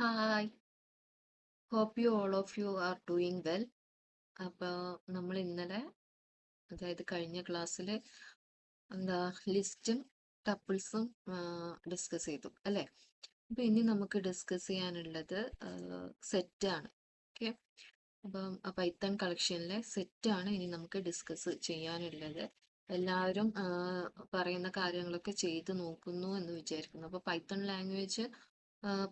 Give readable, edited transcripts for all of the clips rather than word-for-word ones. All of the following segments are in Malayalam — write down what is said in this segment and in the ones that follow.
Hi, hope you all of you are doing well. അപ്പോൾ നമ്മൾ ഇന്നലെ അതായത് കഴിഞ്ഞ ക്ലാസ്സിൽ എന്താ ലിസ്റ്റും ടപ്പിൾസും ഡിസ്കസ് ചെയ്തു അല്ലേ? അപ്പോൾ ഇനി നമുക്ക് ഡിസ്കസ് ചെയ്യാനുള്ളത് സെറ്റാണ്. ഓക്കെ, അപ്പം പൈത്തൺ കളക്ഷനിലെ സെറ്റാണ് ഇനി നമുക്ക് ഡിസ്കസ് ചെയ്യാനുള്ളത്. എല്ലാവരും പറയുന്ന കാര്യങ്ങളൊക്കെ ചെയ്ത് നോക്കുന്നു എന്ന് വിചാരിക്കുന്നു. അപ്പോൾ പൈത്തൺ ലാംഗ്വേജ്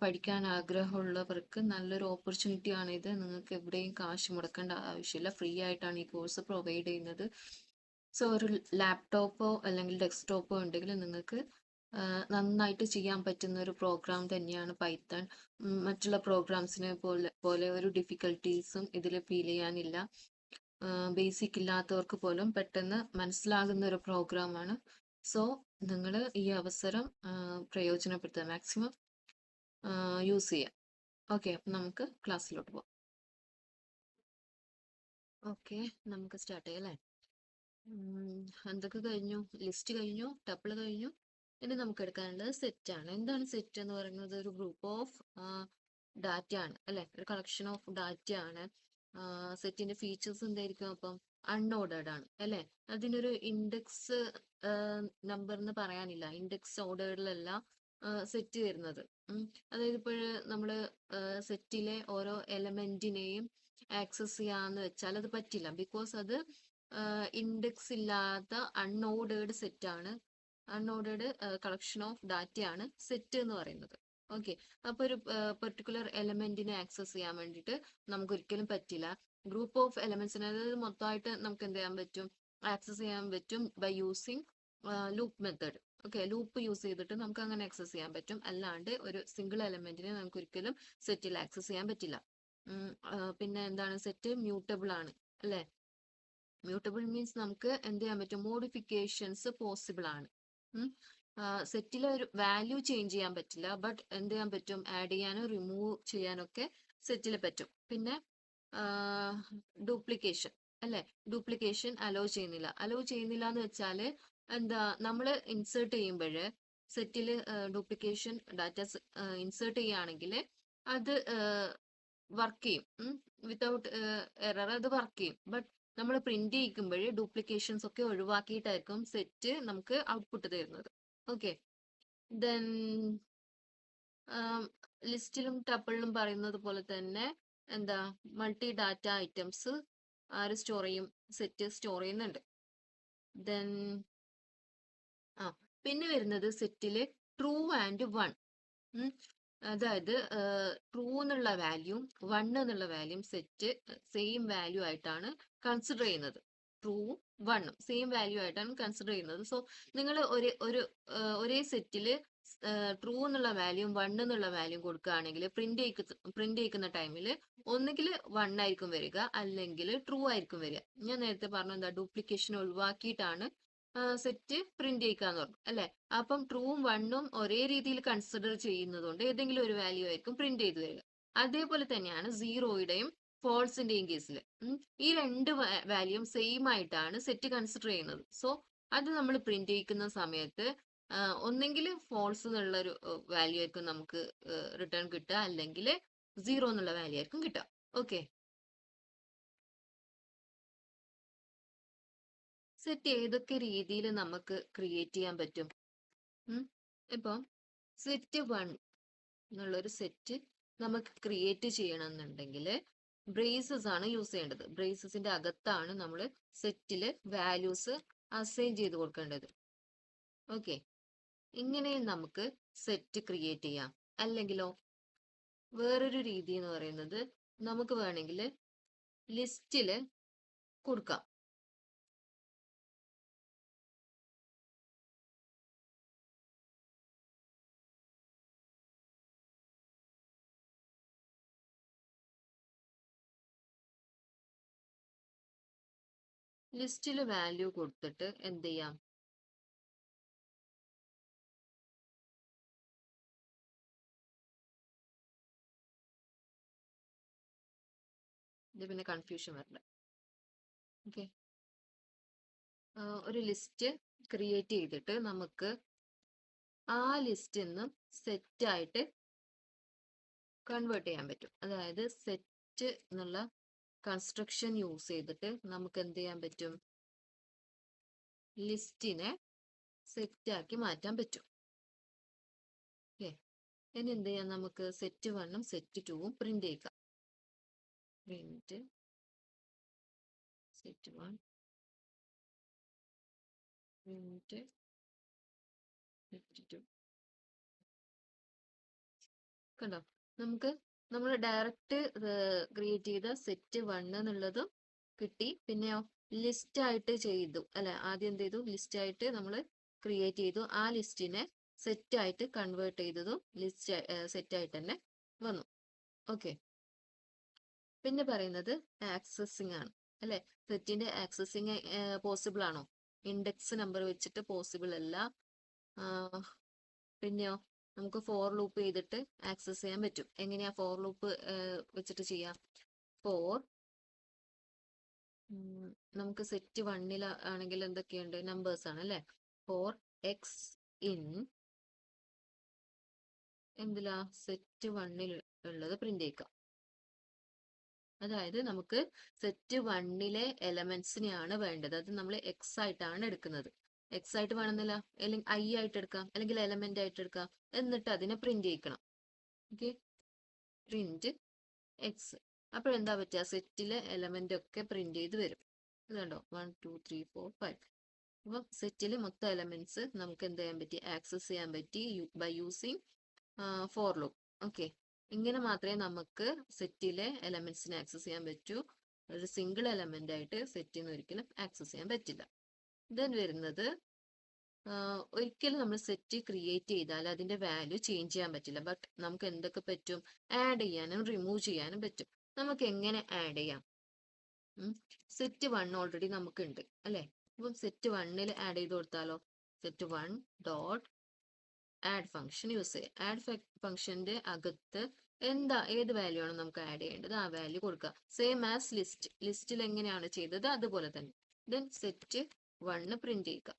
പഠിക്കാൻ ആഗ്രഹമുള്ളവർക്ക് നല്ലൊരു ഓപ്പർച്യൂണിറ്റി ആണ് ഇത്. നിങ്ങൾക്ക് എവിടെയും കാശ് മുടക്കേണ്ട ആവശ്യമില്ല, ഫ്രീ ആയിട്ടാണ് ഈ കോഴ്സ് പ്രൊവൈഡ് ചെയ്യുന്നത്. സോ ഒരു ലാപ്ടോപ്പോ അല്ലെങ്കിൽ ഡെസ്ക്ടോപ്പോ ഉണ്ടെങ്കിൽ നിങ്ങൾക്ക് നന്നായിട്ട് ചെയ്യാൻ പറ്റുന്ന ഒരു പ്രോഗ്രാം തന്നെയാണ് പൈത്തൺ. മറ്റുള്ള പ്രോഗ്രാംസിനെ പോലെ ഒരു ഡിഫിക്കൽട്ടീസും ഇതിൽ ഫീൽ ചെയ്യാനില്ല. ബേസിക് ഇല്ലാത്തവർക്ക് പോലും പെട്ടെന്ന് മനസ്സിലാകുന്ന ഒരു പ്രോഗ്രാമാണ്. സോ നിങ്ങൾ ഈ അവസരം പ്രയോജനപ്പെടുത്തുക, മാക്സിമം യൂസ് ചെയ്യാം. ഓക്കെ, അപ്പം നമുക്ക് ക്ലാസ്സിലോട്ട് പോകാം. ഓക്കെ, നമുക്ക് സ്റ്റാർട്ട് ചെയ്യാം അല്ലേ? എന്തൊക്കെ കഴിഞ്ഞു? ലിസ്റ്റ് കഴിഞ്ഞു, ടപ്പിൾ കഴിഞ്ഞു. ഇനി നമുക്ക് എടുക്കാനുള്ളത് സെറ്റ് ആണ്. എന്താണ് സെറ്റ് എന്ന് പറയുന്നത്? ഒരു ഗ്രൂപ്പ് ഓഫ് ഡാറ്റ ആണ് അല്ലെ, ഒരു കളക്ഷൻ ഓഫ് ഡാറ്റ ആണ്. സെറ്റിന്റെ ഫീച്ചേഴ്സ് എന്തായിരിക്കും? അപ്പം അൺഓർഡേർഡ് ആണ് അല്ലെ. അതിനൊരു ഇൻഡെക്സ് നമ്പർ എന്ന് പറയാനില്ല, ഇൻഡെക്സ് ഓർഡേർഡിലല്ല സെറ്റ് വരുന്നത്. അതായത് ഇപ്പോൾ നമ്മൾ സെറ്റിലെ ഓരോ എലമെന്റിനെയും ആക്സസ് ചെയ്യാന്ന് വെച്ചാൽ അത് പറ്റില്ല, ബിക്കോസ് അത് ഇൻഡെക്സ് ഇല്ലാത്ത അൺഓർഡേർഡ് സെറ്റ് ആണ്. അൺഓർഡേർഡ് കളക്ഷൻ ഓഫ് ഡാറ്റയാണ് സെറ്റ് എന്ന് പറയുന്നത്. ഓക്കെ, അപ്പൊ ഒരു പെർട്ടിക്കുലർ എലമെന്റിനെ ആക്സസ് ചെയ്യാൻ വേണ്ടിയിട്ട് നമുക്ക് ഒരിക്കലും പറ്റില്ല. ഗ്രൂപ്പ് ഓഫ് എലമെന്റ്സിനെ, അതായത് മൊത്തമായിട്ട് നമുക്ക് എന്ത് ചെയ്യാൻ പറ്റും? ആക്സസ് ചെയ്യാൻ പറ്റും by using loop method. Okay, loop use ചെയ്തിട്ട് നമുക്ക് അങ്ങനെ ആക്സസ് ചെയ്യാൻ പറ്റും. അല്ലാണ്ട് ഒരു സിംഗിൾ എലമെന്റിനെ നമുക്ക് ഒരിക്കലും സെറ്റിൽ ആക്സസ് ചെയ്യാൻ പറ്റില്ല. പിന്നെ എന്താണ്? സെറ്റ് മ്യൂട്ടബിൾ ആണ് അല്ലെ. മ്യൂട്ടബിൾ മീൻസ് നമുക്ക് എന്ത് ചെയ്യാൻ പറ്റും? മോഡിഫിക്കേഷൻസ് പോസിബിൾ ആണ്. സെറ്റിലെ ഒരു വാല്യൂ ചേഞ്ച് ചെയ്യാൻ പറ്റില്ല, ബട്ട് എന്ത് ചെയ്യാൻ പറ്റും? ആഡ് ചെയ്യാനോ റിമൂവ് ചെയ്യാനൊക്കെ സെറ്റിൽ പറ്റും. പിന്നെ ഡ്യൂപ്ലിക്കേഷൻ അല്ലെ, ഡ്യൂപ്ലിക്കേഷൻ അലോ ചെയ്യുന്നില്ല എന്ന് വെച്ചാൽ എന്താ? നമ്മൾ ഇൻസേർട്ട് ചെയ്യുമ്പോൾ സെറ്റിൽ ഡ്യൂപ്ലിക്കേഷൻ ഡാറ്റ ഇൻസേർട്ട് ചെയ്യുകയാണെങ്കിൽ അത് വർക്ക് ചെയ്യും. വിത്തൗട്ട് എറർ അത് വർക്ക് ചെയ്യും. ബട്ട് നമ്മൾ പ്രിന്റ് ചെയ്യിക്കുമ്പോൾ ഡ്യൂപ്ലിക്കേഷൻസ് ഒക്കെ ഒഴിവാക്കിയിട്ടായിരിക്കും സെറ്റ് നമുക്ക് ഔട്ട്പുട്ട് തരുന്നത്. ഓക്കെ, ദെൻ ലിസ്റ്റിലും ടപ്പിളിലും പറയുന്നത് പോലെ തന്നെ എന്താ? മൾട്ടി ഡാറ്റ ഐറ്റംസ് ആര് സ്റ്റോർ ചെയ്യും? സെറ്റ് സ്റ്റോർ ചെയ്യുന്നുണ്ട്. ദെൻ പിന്നെ വരുന്നത് സെറ്റില് ട്രൂ ആൻഡ് വൺ. അതായത് ട്രൂ എന്നുള്ള വാല്യൂം വൺ എന്നുള്ള വാല്യൂം സെറ്റ് സെയിം വാല്യൂ ആയിട്ടാണ് കൺസിഡർ ചെയ്യുന്നത്. ട്രൂ വണ്ണും സെയിം വാല്യൂ ആയിട്ടാണ് കൺസിഡർ ചെയ്യുന്നത്. സോ നിങ്ങൾ ഒരേ സെറ്റില് ട്രൂ എന്നുള്ള വാല്യൂം വൺ എന്നുള്ള വാല്യൂം കൊടുക്കുകയാണെങ്കിൽ പ്രിന്റ് ചെയ്യിക്കുന്ന ടൈമിൽ ഒന്നുകിൽ വൺ ആയിരിക്കും വരിക, അല്ലെങ്കിൽ ട്രൂ ആയിരിക്കും വരിക. ഞാൻ നേരത്തെ പറഞ്ഞു, എന്താ? ഡ്യൂപ്ലിക്കേഷൻ ഒഴിവാക്കിയിട്ടാണ് സെറ്റ് പ്രിന്റ് ചെയ്യിക്കാന്ന് പറഞ്ഞു അല്ലെ. അപ്പം ട്രൂവും വണ്ണും ഒരേ രീതിയിൽ കൺസിഡർ ചെയ്യുന്നതുകൊണ്ട് ഏതെങ്കിലും ഒരു വാല്യൂ ആയിരിക്കും പ്രിന്റ് ചെയ്ത് തരിക. അതേപോലെ തന്നെയാണ് സീറോയുടെയും ഫോൾസിന്റെയും കേസിൽ. ഈ രണ്ട് വാല്യൂം സെയിം ആയിട്ടാണ് സെറ്റ് കൺസിഡർ ചെയ്യുന്നത്. സോ അത് നമ്മൾ പ്രിന്റ് ചെയ്യിക്കുന്ന സമയത്ത് ഒന്നെങ്കിൽ ഫോൾസ് എന്നുള്ള ഒരു വാല്യൂ ആയിരിക്കും നമുക്ക് റിട്ടേൺ കിട്ടുക, അല്ലെങ്കിൽ സീറോ എന്നുള്ള വാല്യൂ ആയിരിക്കും കിട്ടുക. ഓക്കെ, സെറ്റ് ഏതൊക്കെ രീതിയിൽ നമുക്ക് ക്രിയേറ്റ് ചെയ്യാൻ പറ്റും? ഇപ്പം സെറ്റ് വൺ എന്നുള്ളൊരു സെറ്റ് നമുക്ക് ക്രിയേറ്റ് ചെയ്യണമെന്നുണ്ടെങ്കിൽ ബ്രേസസ് ആണ് യൂസ് ചെയ്യേണ്ടത്. ബ്രേസസിന്റെ അകത്താണ് നമ്മൾ സെറ്റില് വാല്യൂസ് അസൈൻ ചെയ്ത് കൊടുക്കേണ്ടത്. ഓക്കെ, ഇങ്ങനെയും നമുക്ക് സെറ്റ് ക്രിയേറ്റ് ചെയ്യാം. അല്ലെങ്കിലോ വേറൊരു രീതി എന്ന് പറയുന്നത്, നമുക്ക് വേണമെങ്കിൽ ലിസ്റ്റില് കൊടുക്കാം. ലിസ്റ്റില് വാല്യൂ കൊടുത്തിട്ട് എന്ത് ചെയ്യാം? ഇത് പിന്നെ കൺഫ്യൂഷൻ വരില്ല. ഓക്കെ, ഒരു ലിസ്റ്റ് ക്രിയേറ്റ് ചെയ്തിട്ട് നമുക്ക് ആ ലിസ്റ്റിൽ നിന്നും സെറ്റ് ആയിട്ട് കൺവേർട്ട് ചെയ്യാൻ പറ്റും. അതായത് സെറ്റ് എന്നുള്ള കൺസ്ട്രക്ഷൻ യൂസ് ചെയ്തിട്ട് നമുക്ക് എന്ത് ചെയ്യാൻ പറ്റും, ലിസ്റ്റിനെ സെറ്റ് ആക്കി മാറ്റാൻ പറ്റും. ഓക്കെ, ഇനി എന്ത് ചെയ്യാം, നമുക്ക് സെറ്റ് 1ഉം സെറ്റ് 2ഉം പ്രിന്റ് ചെയ്യിക്കാം. Print set 1 print set 2. കണ്ടോ, നമുക്ക് നമ്മൾ ഡയറക്റ്റ് ക്രിയേറ്റ് ചെയ്ത സെറ്റ് 1 എന്നുള്ളതും കിട്ടി. പിന്നെയോ ലിസ്റ്റ് ആയിട്ട് ചെയ്തു അല്ലെ, ആദ്യം എന്ത് ചെയ്തു, ലിസ്റ്റ് ആയിട്ട് നമ്മൾ ക്രിയേറ്റ് ചെയ്തു. ആ ലിസ്റ്റിനെ സെറ്റ് ആയിട്ട് കൺവേർട്ട് ചെയ്തതും ലിസ്റ്റ് സെറ്റ് ആയിട്ട് തന്നെ വന്നു. ഓക്കെ, പിന്നെ പറയുന്നത് ആക്സസിങ് ആണ് അല്ലെ. സെറ്റിന്റെ ആക്സസിങ് പോസിബിൾ ആണോ? ഇൻഡെക്സ് നമ്പർ വെച്ചിട്ട് പോസിബിൾ അല്ല. പിന്നെയോ നമുക്ക് ഫോർ ലൂപ്പ് ചെയ്തിട്ട് ആക്സസ് ചെയ്യാൻ പറ്റും. എങ്ങനെയാ ഫോർ ലൂപ്പ് വെച്ചിട്ട് ചെയ്യാം? ഫോർ നമുക്ക് സെറ്റ് 1ൽ ആണെങ്കിൽ എന്തൊക്കെയുണ്ട്, നമ്പേഴ്സ് ആണ് അല്ലെ. ഫോർ എക്സ് ഇൻ എന്തിലാ, സെറ്റ് 1ൽ ഉള്ളത് പ്രിന്റ് ചെയ്യിക്കാം. അതായത് നമുക്ക് സെറ്റ് 1ലെ എലമെന്റ്സിനെയാണ് വേണ്ടത്. അത് നമ്മൾ എക്സ് ആയിട്ടാണ് എടുക്കുന്നത്. എക്സ് ആയിട്ട് വേണമെന്നില്ല, അല്ലെങ്കിൽ ഐ ആയിട്ട് എടുക്കാം, അല്ലെങ്കിൽ എലമെന്റ് ആയിട്ട് എടുക്കാം. എന്നിട്ട് അതിനെ പ്രിന്റ് ചെയ്യിക്കണം. Okay, print X. അപ്പോഴെന്താ പറ്റുക, സെറ്റിലെ എലമെന്റ് ഒക്കെ പ്രിന്റ് ചെയ്ത് വരും. ഇതുണ്ടോ, 1 2 3 4 5. അപ്പം സെറ്റിലെ മൊത്തം എലമെന്റ്സ് നമുക്ക് എന്ത് ചെയ്യാൻ പറ്റി, ആക്സസ് ചെയ്യാൻ പറ്റി by using for loop. Okay, ഇങ്ങനെ മാത്രമേ നമുക്ക് സെറ്റിലെ എലമെന്റ്സിനെ ആക്സസ് ചെയ്യാൻ പറ്റൂ. ഒരു സിംഗിൾ എലമെന്റ് ആയിട്ട് സെറ്റിൽ നിന്ന് ഒരിക്കലും ആക്സസ് ചെയ്യാൻ പറ്റില്ല. ദെൻ വരുന്നത്, ഒരിക്കലും നമ്മൾ സെറ്റ് ക്രിയേറ്റ് ചെയ്താൽ അതിന്റെ വാല്യൂ ചേഞ്ച് ചെയ്യാൻ പറ്റില്ല. ബട്ട് നമുക്ക് എന്തൊക്കെ പറ്റും, ആഡ് ചെയ്യാനും റിമൂവ് ചെയ്യാനും പറ്റും. നമുക്ക് എങ്ങനെ ആഡ് ചെയ്യാം? സെറ്റ് 1 ഓൾറെഡി നമുക്കുണ്ട് അല്ലെ. അപ്പം സെറ്റ് 1ൽ ആഡ് ചെയ്ത് കൊടുത്താലോ, set 1 dot add function use ചെയ്യുക. ആഡ് ഫംഗ്ഷന്റെ അകത്ത് ഏത് വാല്യൂ ആണ് നമുക്ക് ആഡ് ചെയ്യേണ്ടത്, ആ വാല്യൂ കൊടുക്കുക. സെയിം ആസ് ലിസ്റ്റിൽ എങ്ങനെയാണ് ചെയ്തത് അതുപോലെ തന്നെ. ദെൻ സെറ്റ് 1 പ്രിന്റ് ചെയ്യുക.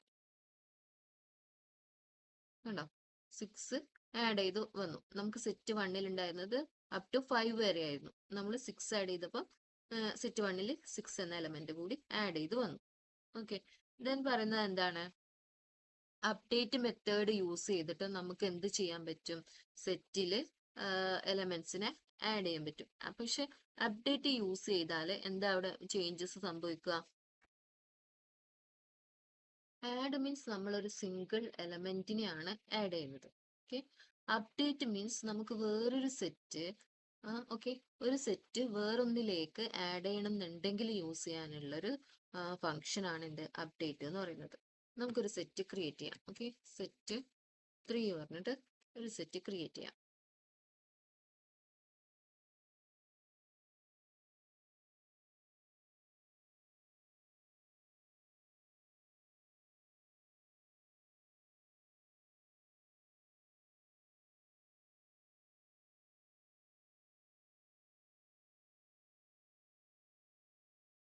കണ്ടോ, 6 ആഡ് ചെയ്ത് വന്നു. നമുക്ക് സെറ്റ് 1ൽ ഉണ്ടായിരുന്നത് അപ് ടു 5 വരെ ആയിരുന്നു. നമ്മൾ 6 ആഡ് ചെയ്തപ്പോൾ സെറ്റ് 1ൽ 6 എന്ന എലമെന്റ് കൂടി ആഡ് ചെയ്ത് വന്നു. ഓക്കെ, ദെൻ പറയുന്നത് എന്താണ്, അപ്ഡേറ്റ് മെത്തേഡ് യൂസ് ചെയ്തിട്ട് നമുക്ക് എന്ത് ചെയ്യാൻ പറ്റും, സെറ്റില് എലമെന്റ്സിനെ ആഡ് ചെയ്യാൻ പറ്റും. പക്ഷെ അപ്ഡേറ്റ് യൂസ് ചെയ്താൽ എന്താ അവിടെ ചേഞ്ചസ് സംഭവിക്കുക? ആഡ് മീൻസ് നമ്മൾ ഒരു സിംഗിൾ എലമെന്റിനെയാണ് ആഡ് ചെയ്യുന്നത്. ഓക്കെ, അപ്ഡേറ്റ് മീൻസ് നമുക്ക് വേറൊരു സെറ്റ് ഒരു സെറ്റ് വേറൊന്നിലേക്ക് ആഡ് ചെയ്യണം എന്നുണ്ടെങ്കിൽ യൂസ് ചെയ്യാനുള്ളൊരു ഫംഗ്ഷൻ ആണ് എന്ത്, അപ്ഡേറ്റ് എന്ന് പറയുന്നത്. നമുക്കൊരു സെറ്റ് ക്രിയേറ്റ് ചെയ്യാം. ഓക്കെ, സെറ്റ് 3 പറഞ്ഞിട്ട് ഒരു സെറ്റ് ക്രിയേറ്റ് ചെയ്യാം.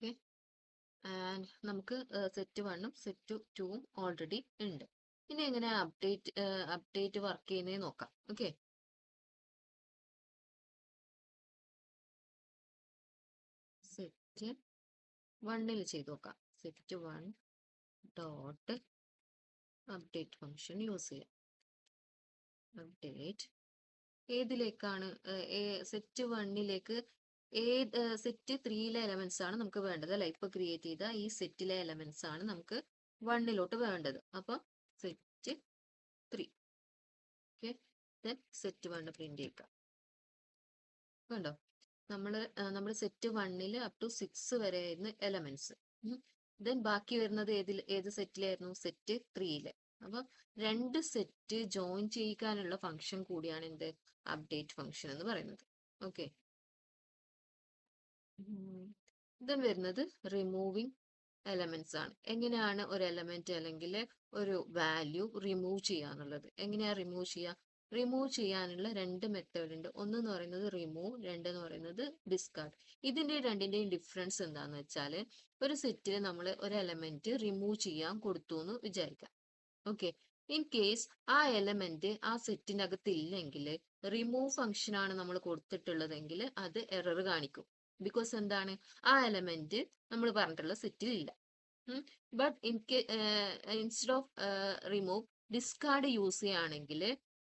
ഓക്കെ, ആൻഡ് നമുക്ക് സെറ്റ് 1ഉം സെറ്റ് 2ഉം ഓൾറെഡി ഉണ്ട്. ഇനി എങ്ങനെ അപ്ഡേറ്റ് വർക്ക് ചെയ്യുന്നത് നോക്കാം. ഓക്കെ, സെറ്റ് 1ൽ ചെയ്ത് നോക്കാം. Set 1 dot update function use ചെയ്യാം. അപ്ഡേറ്റ് ഏതിലേക്കാണ്, സെറ്റ് 1ലേക്ക് സെറ്റ് 3ലെ എലമെന്റ്സ് ആണ് നമുക്ക് വേണ്ടത് അല്ലെ. ഇപ്പൊ ക്രിയേറ്റ് ചെയ്ത ഈ സെറ്റിലെ എലമെന്റ്സ് ആണ് നമുക്ക് 1ലോട്ട് വേണ്ടത്. അപ്പൊ set 3. Okay, then set 1 print ചെയ്യുക. കണ്ടോ, നമ്മുടെ സെറ്റ് 1ൽ അപ് ടു 6 വരെ ആയിരുന്നു എലമെന്റ്സ്. ദെൻ ബാക്കി വരുന്നത് ഏത് സെറ്റിലായിരുന്നു, സെറ്റ് 3ലെ. അപ്പൊ രണ്ട് സെറ്റ് ജോയിൻ ചെയ്യിക്കാനുള്ള ഫംഗ്ഷൻ കൂടിയാണ് എന്ത്, അപ്ഡേറ്റ് ഫംഗ്ഷൻ എന്ന് പറയുന്നത്. ഓക്കെ, ദെൻ വരുന്നത് റിമൂവിങ് എലമെന്റ്സ് ആണ്. എങ്ങനെയാണ് ഒരു എലമെന്റ് അല്ലെങ്കിൽ ഒരു വാല്യൂ റിമൂവ് ചെയ്യാന്നുള്ളത്? എങ്ങനെയാ റിമൂവ് ചെയ്യുക? റിമൂവ് ചെയ്യാനുള്ള രണ്ട് മെത്തേഡ് ഉണ്ട്. ഒന്ന് എന്ന് പറയുന്നത് റിമൂവ്, രണ്ട് എന്ന് പറയുന്നത് ഡിസ്കാർഡ്. ഇതിന്റെ രണ്ടിന്റെയും ഡിഫറൻസ് എന്താന്ന് വെച്ചാൽ, ഒരു സെറ്റിൽ നമ്മൾ ഒരു എലമെന്റ് റിമൂവ് ചെയ്യാൻ കൊടുത്തു എന്ന് വിചാരിക്കാം. ഓക്കെ, ഇൻ കേസ് ആ എലമെന്റ് ആ സെറ്റിനകത്ത് ഇല്ലെങ്കിൽ റിമൂവ് ഫംഗ്ഷൻ ആണ് നമ്മൾ കൊടുത്തിട്ടുള്ളതെങ്കിൽ അത് എറർ കാണിക്കും. ബിക്കോസ് എന്താണ്, ആ എലമെന്റ് നമ്മൾ പറഞ്ഞിട്ടുള്ള സെറ്റിൽ ഇല്ല. But instead of remove discard use ചെയ്യുകയാണെങ്കിൽ,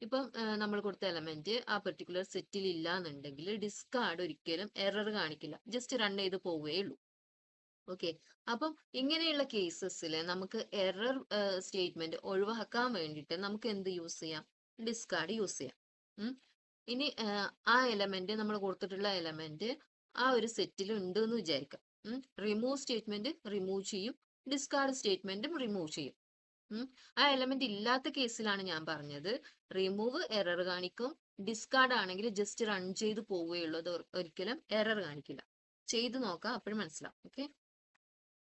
ഇപ്പം നമ്മൾ കൊടുത്ത എലമെന്റ് ആ പെർട്ടിക്കുലർ സെറ്റിൽ ഇല്ല എന്നുണ്ടെങ്കിൽ ഡിസ്കാർഡ് ഒരിക്കലും എറർ കാണിക്കില്ല, ജസ്റ്റ് റൺ ചെയ്ത് പോവുകയുള്ളൂ. ഓക്കെ, അപ്പം ഇങ്ങനെയുള്ള കേസസിൽ നമുക്ക് എറർ സ്റ്റേറ്റ്മെന്റ് ഒഴിവാക്കാൻ വേണ്ടിയിട്ട് നമുക്ക് എന്ത് യൂസ് ചെയ്യാം? ഡിസ്കാർഡ് യൂസ് ചെയ്യാം. ഇനി ആ എലമെന്റ് നമ്മൾ കൊടുത്തിട്ടുള്ള എലമെന്റ് ആ ഒരു സെറ്റിൽ ഉണ്ട് എന്ന് വിചാരിക്കാം. റിമൂവ് സ്റ്റേറ്റ്മെന്റ് റിമൂവ് ചെയ്യും, ഡിസ്കാർഡ് സ്റ്റേറ്റ്മെന്റും റിമൂവ് ചെയ്യും. ആ എലമെന്റ് ഇല്ലാത്ത കേസിലാണ് ഞാൻ പറഞ്ഞത് റിമൂവ് എറർ കാണിക്കും, ഡിസ്കാർഡ് ആണെങ്കിൽ ജസ്റ്റ് റൺ ചെയ്ത് പോവുകയുള്ളൂ, അത് ഒരിക്കലും എറർ കാണിക്കില്ല. ചെയ്ത് നോക്കാം, അപ്പോഴും മനസ്സിലാവും. ഓക്കെ,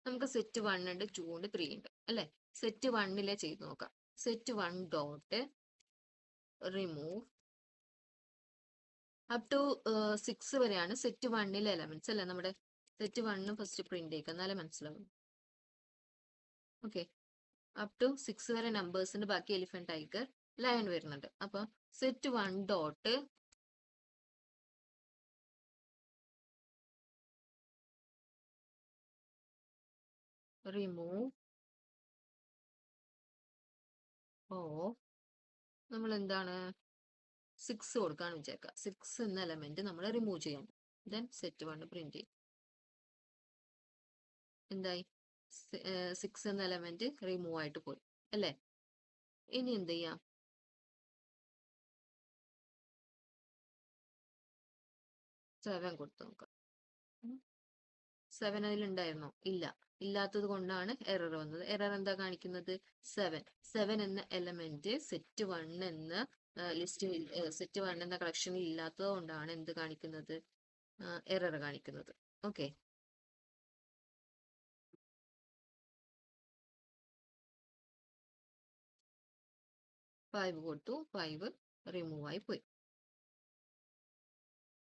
നമുക്ക് സെറ്റ് 1 ഉണ്ട്, 2 ഉണ്ട്, 3 ഉണ്ട് അല്ലെ. സെറ്റ് 1 ചെയ്ത് നോക്കാം. Set 1 dot remove up to 6 വരെയാണ് സെറ്റ് 1 എലമെന്റ്സ് അല്ലെ. നമ്മുടെ സെറ്റ് 1 ഫസ്റ്റ് പ്രിന്റ് ചെയ്യുക, എന്നാലേ മനസ്സിലാവും. ഓക്കെ, അപ് ടു 6 വരെ നമ്പേഴ്സിന്റെ ബാക്കി എലിഫന്റ് ടൈഗർ ലയൺ വരുന്നുണ്ട്. അപ്പൊ സെറ്റ് 1 ഡോട്ട് റിമൂവ് നമ്മൾ എന്താണ് 6 കൊടുക്കാന്ന് വിചാരിക്കുക. 6 എന്ന എലമെന്റ് നമ്മൾ റിമൂവ് ചെയ്യണം. ദെൻ സെറ്റ് 1 പ്രിന്റ് ചെയ്യും. എന്തായി? 6 എന്ന എലമെന്റ് റിമൂവ് ആയിട്ട് പോയി അല്ലേ. ഇനി എന്ത് ചെയ്യാം? സെവൻ കൊടുത്തു നോക്കാം. 7 അതിലുണ്ടായിരുന്നോ? ഇല്ല. ഇല്ലാത്തത് കൊണ്ടാണ് എറർ വന്നത്. എറർ എന്താ കാണിക്കുന്നത്? 7 എന്ന എലമെന്റ് സെറ്റ് 1 എന്ന ലിസ്റ്റ് സെറ്റ് 1 എന്ന കളക്ഷനിൽ ഇല്ലാത്തത് കൊണ്ടാണ് എന്ത് കാണിക്കുന്നത്? എറർ കാണിക്കുന്നത്. ഓക്കെ, ഫൈവ് കൊടുത്തു, 5 റിമൂവ് ആയി പോയി.